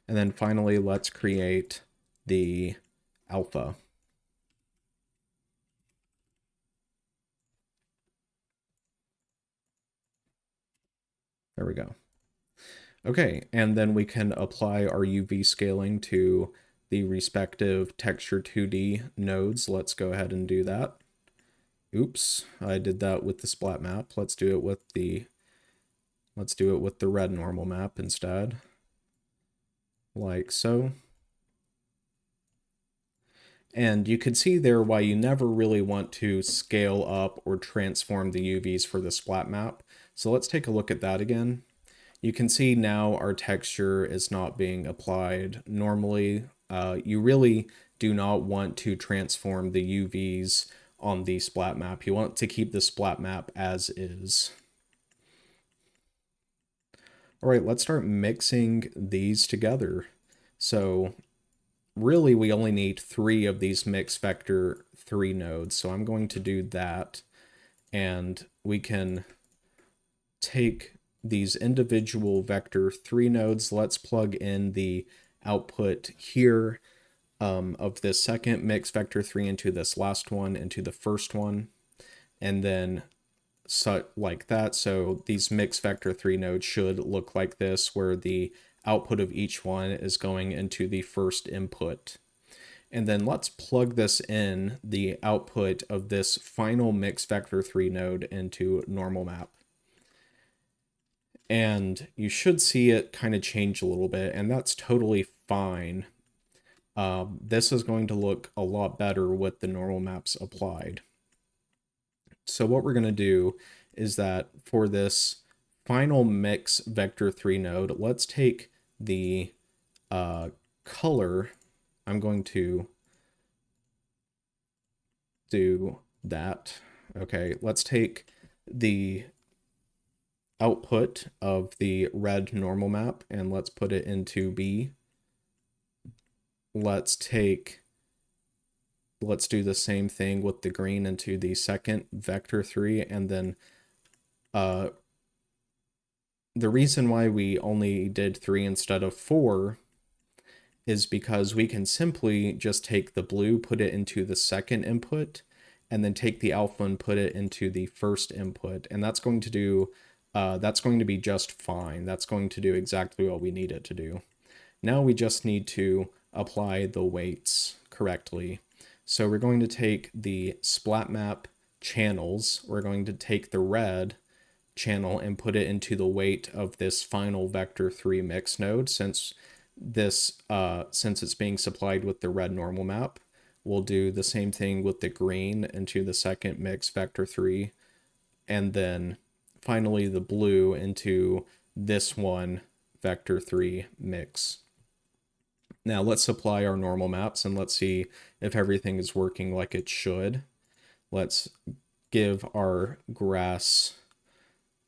And then finally, let's create the alpha. There we go. Okay, and then we can apply our UV scaling to the respective texture 2D nodes. Let's go ahead and do that. Oops, I did that with the splat map. Let's do it with the red normal map instead. Like so. And you can see there why you never really want to scale up or transform the UVs for the splat map. So let's take a look at that again. You can see now our texture is not being applied normally. You really do not want to transform the UVs on the splat map. You want to keep the splat map as is. All right, let's start mixing these together. So really we only need 3 of these mix vector 3 nodes. So I'm going to do that, and we can take these individual vector 3 nodes. Let's plug in the output here of this second mix vector 3 into this last one, into the first one, and then like that. So these mix vector 3 nodes should look like this, where the output of each one is going into the first input. And then let's plug this in, the output of this final mix vector 3 node, into normal map. And you should see it kind of change a little bit, and that's totally fine. This is going to look a lot better with the normal maps applied. So what we're going to do is that for this final mix vector 3 node, let's take the color. I'm going to do that. Okay, let's take the output of the red normal map and let's put it into B. Let's do the same thing with the green into the second vector 3, and then the reason why we only did 3 instead of 4 is because we can simply just take the blue, put it into the second input, and then take the alpha and put it into the first input, and that's going to be just fine. That's going to do exactly what we need it to do. Now we just need to apply the weights correctly. So we're going to take the splat map channels, we're going to take the red channel and put it into the weight of this final vector 3 mix node. Since it's being supplied with the red normal map, we'll do the same thing with the green into the second mix vector 3, and then finally the blue into this one vector 3 mix. Now let's apply our normal maps and let's see if everything is working like it should. Let's give our grass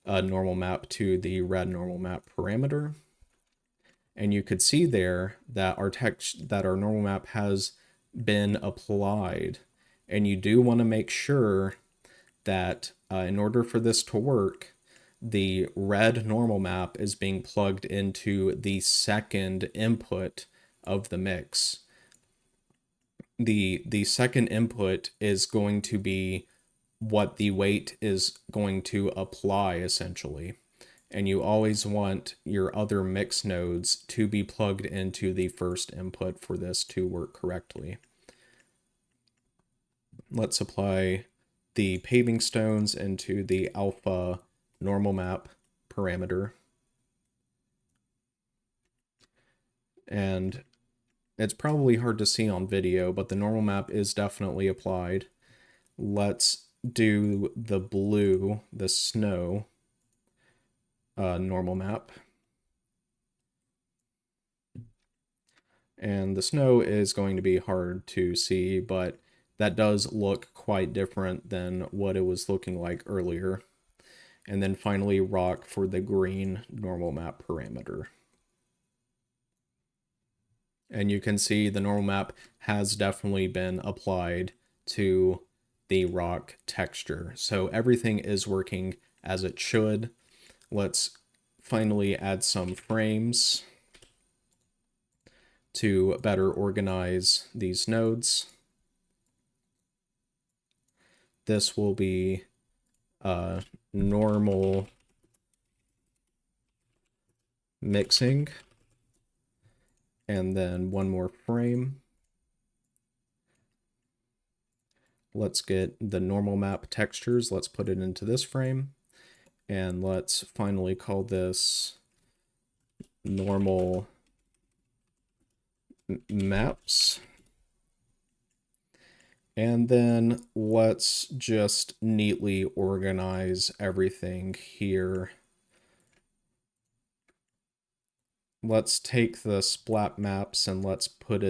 a normal map to the red normal map parameter. And you could see there that our normal map has been applied. And you do want to make sure that in order for this to work, the red normal map is being plugged into the second input of the mix. The second input is going to be what the weight is going to apply, essentially. And you always want your other mix nodes to be plugged into the first input for this to work correctly. Let's apply the paving stones into the alpha normal map parameter. And it's probably hard to see on video, but the normal map is definitely applied. Let's do the blue, the snow normal map. And the snow is going to be hard to see, but that does look quite different than what it was looking like earlier. And then finally rock for the green normal map parameter. And you can see the normal map has definitely been applied to the rock texture. So everything is working as it should. Let's finally add some frames to better organize these nodes. This will be normal mixing, and then one more frame. Let's get the normal map textures. Let's put it into this frame, and let's finally call this normal maps. And then let's just neatly organize everything here. Let's take the splat maps and let's put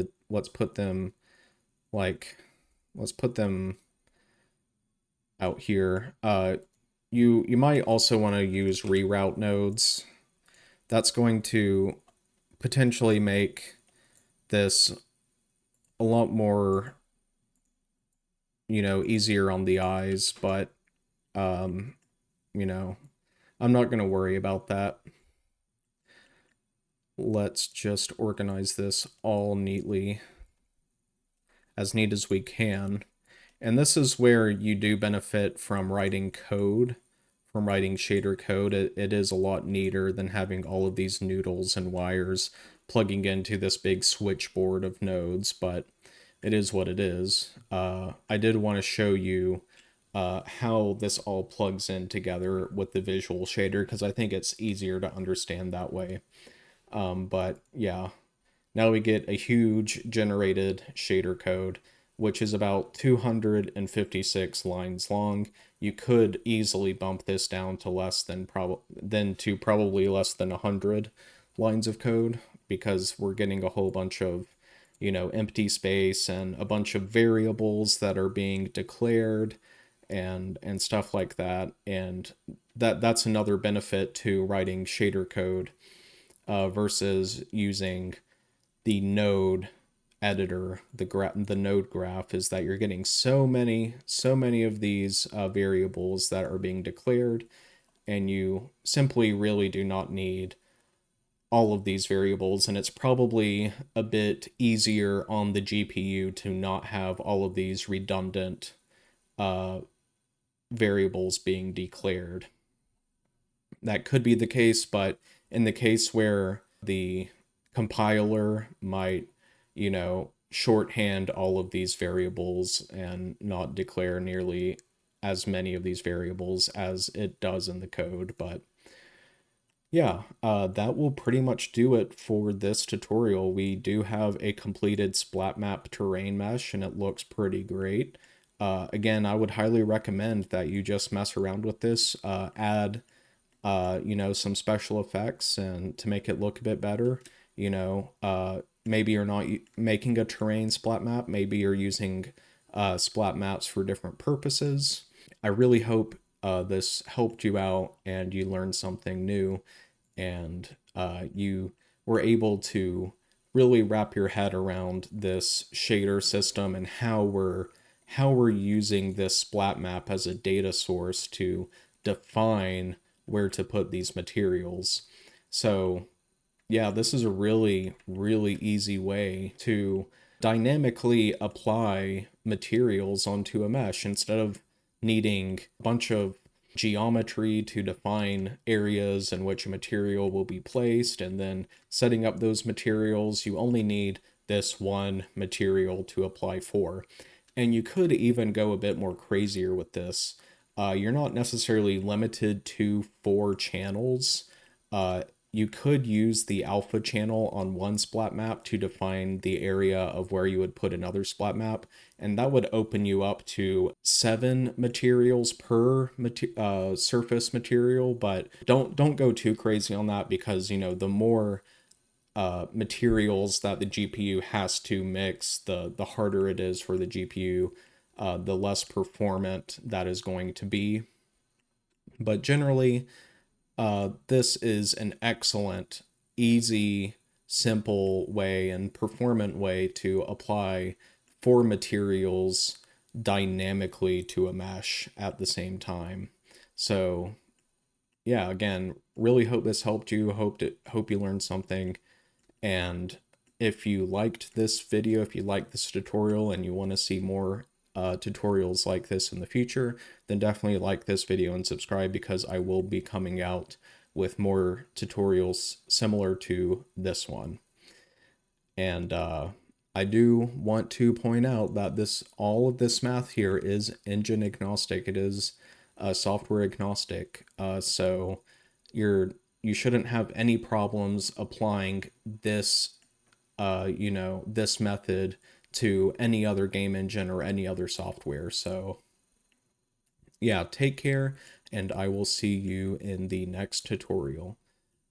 them out here. You might also want to use reroute nodes. That's going to potentially make this a lot more, easier on the eyes, but I'm not going to worry about that. Let's just organize this all neatly, as neat as we can. And this is where you do benefit from writing code, from writing shader code. It is a lot neater than having all of these noodles and wires plugging into this big switchboard of nodes, but it is what it is. I did want to show you how this all plugs in together with the visual shader, because I think it's easier to understand that way. But yeah, now we get a huge generated shader code, which is about 256 lines long. You could easily bump this down to probably less than 100 lines of code, because we're getting a whole bunch of, empty space and a bunch of variables that are being declared and stuff like that. And that's another benefit to writing shader code versus using the node editor, the node graph, is that you're getting so many of these variables that are being declared, and you simply really do not need all of these variables. And it's probably a bit easier on the GPU to not have all of these redundant variables being declared. That could be the case, but in the case where the compiler might, shorthand all of these variables and not declare nearly as many of these variables as it does in the code. But yeah, that will pretty much do it for this tutorial. We do have a completed Splatmap terrain mesh, and it looks pretty great. Again, I would highly recommend that you just mess around with this, add some special effects and to make it look a bit better. Maybe you're not making a terrain splat map, maybe you're using splat maps for different purposes. I really hope this helped you out and you learned something new, and you were able to really wrap your head around this shader system and how we're using this splat map as a data source to define where to put these materials. So yeah, this is a really, really easy way to dynamically apply materials onto a mesh instead of needing a bunch of geometry to define areas in which a material will be placed and then setting up those materials. You only need this one material to apply for. And you could even go a bit more crazier with this. You're not necessarily limited to 4 channels. You could use the alpha channel on one splat map to define the area of where you would put another splat map, and that would open you up to 7 materials per surface material. But don't go too crazy on that, because the more materials that the GPU has to mix, the harder it is for the GPU, the less performant that is going to be. But generally, this is an excellent, easy, simple way and performant way to apply 4 materials dynamically to a mesh at the same time. So yeah, again, really hope this helped you. Hope you learned something. And if you liked this video, if you liked this tutorial and you want to see more tutorials like this in the future, then definitely like this video and subscribe, because I will be coming out with more tutorials similar to this one. And I do want to point out that all of this math here is engine agnostic. It is software agnostic. So you shouldn't have any problems applying this this method to any other game engine or any other software. So yeah, take care, and I will see you in the next tutorial.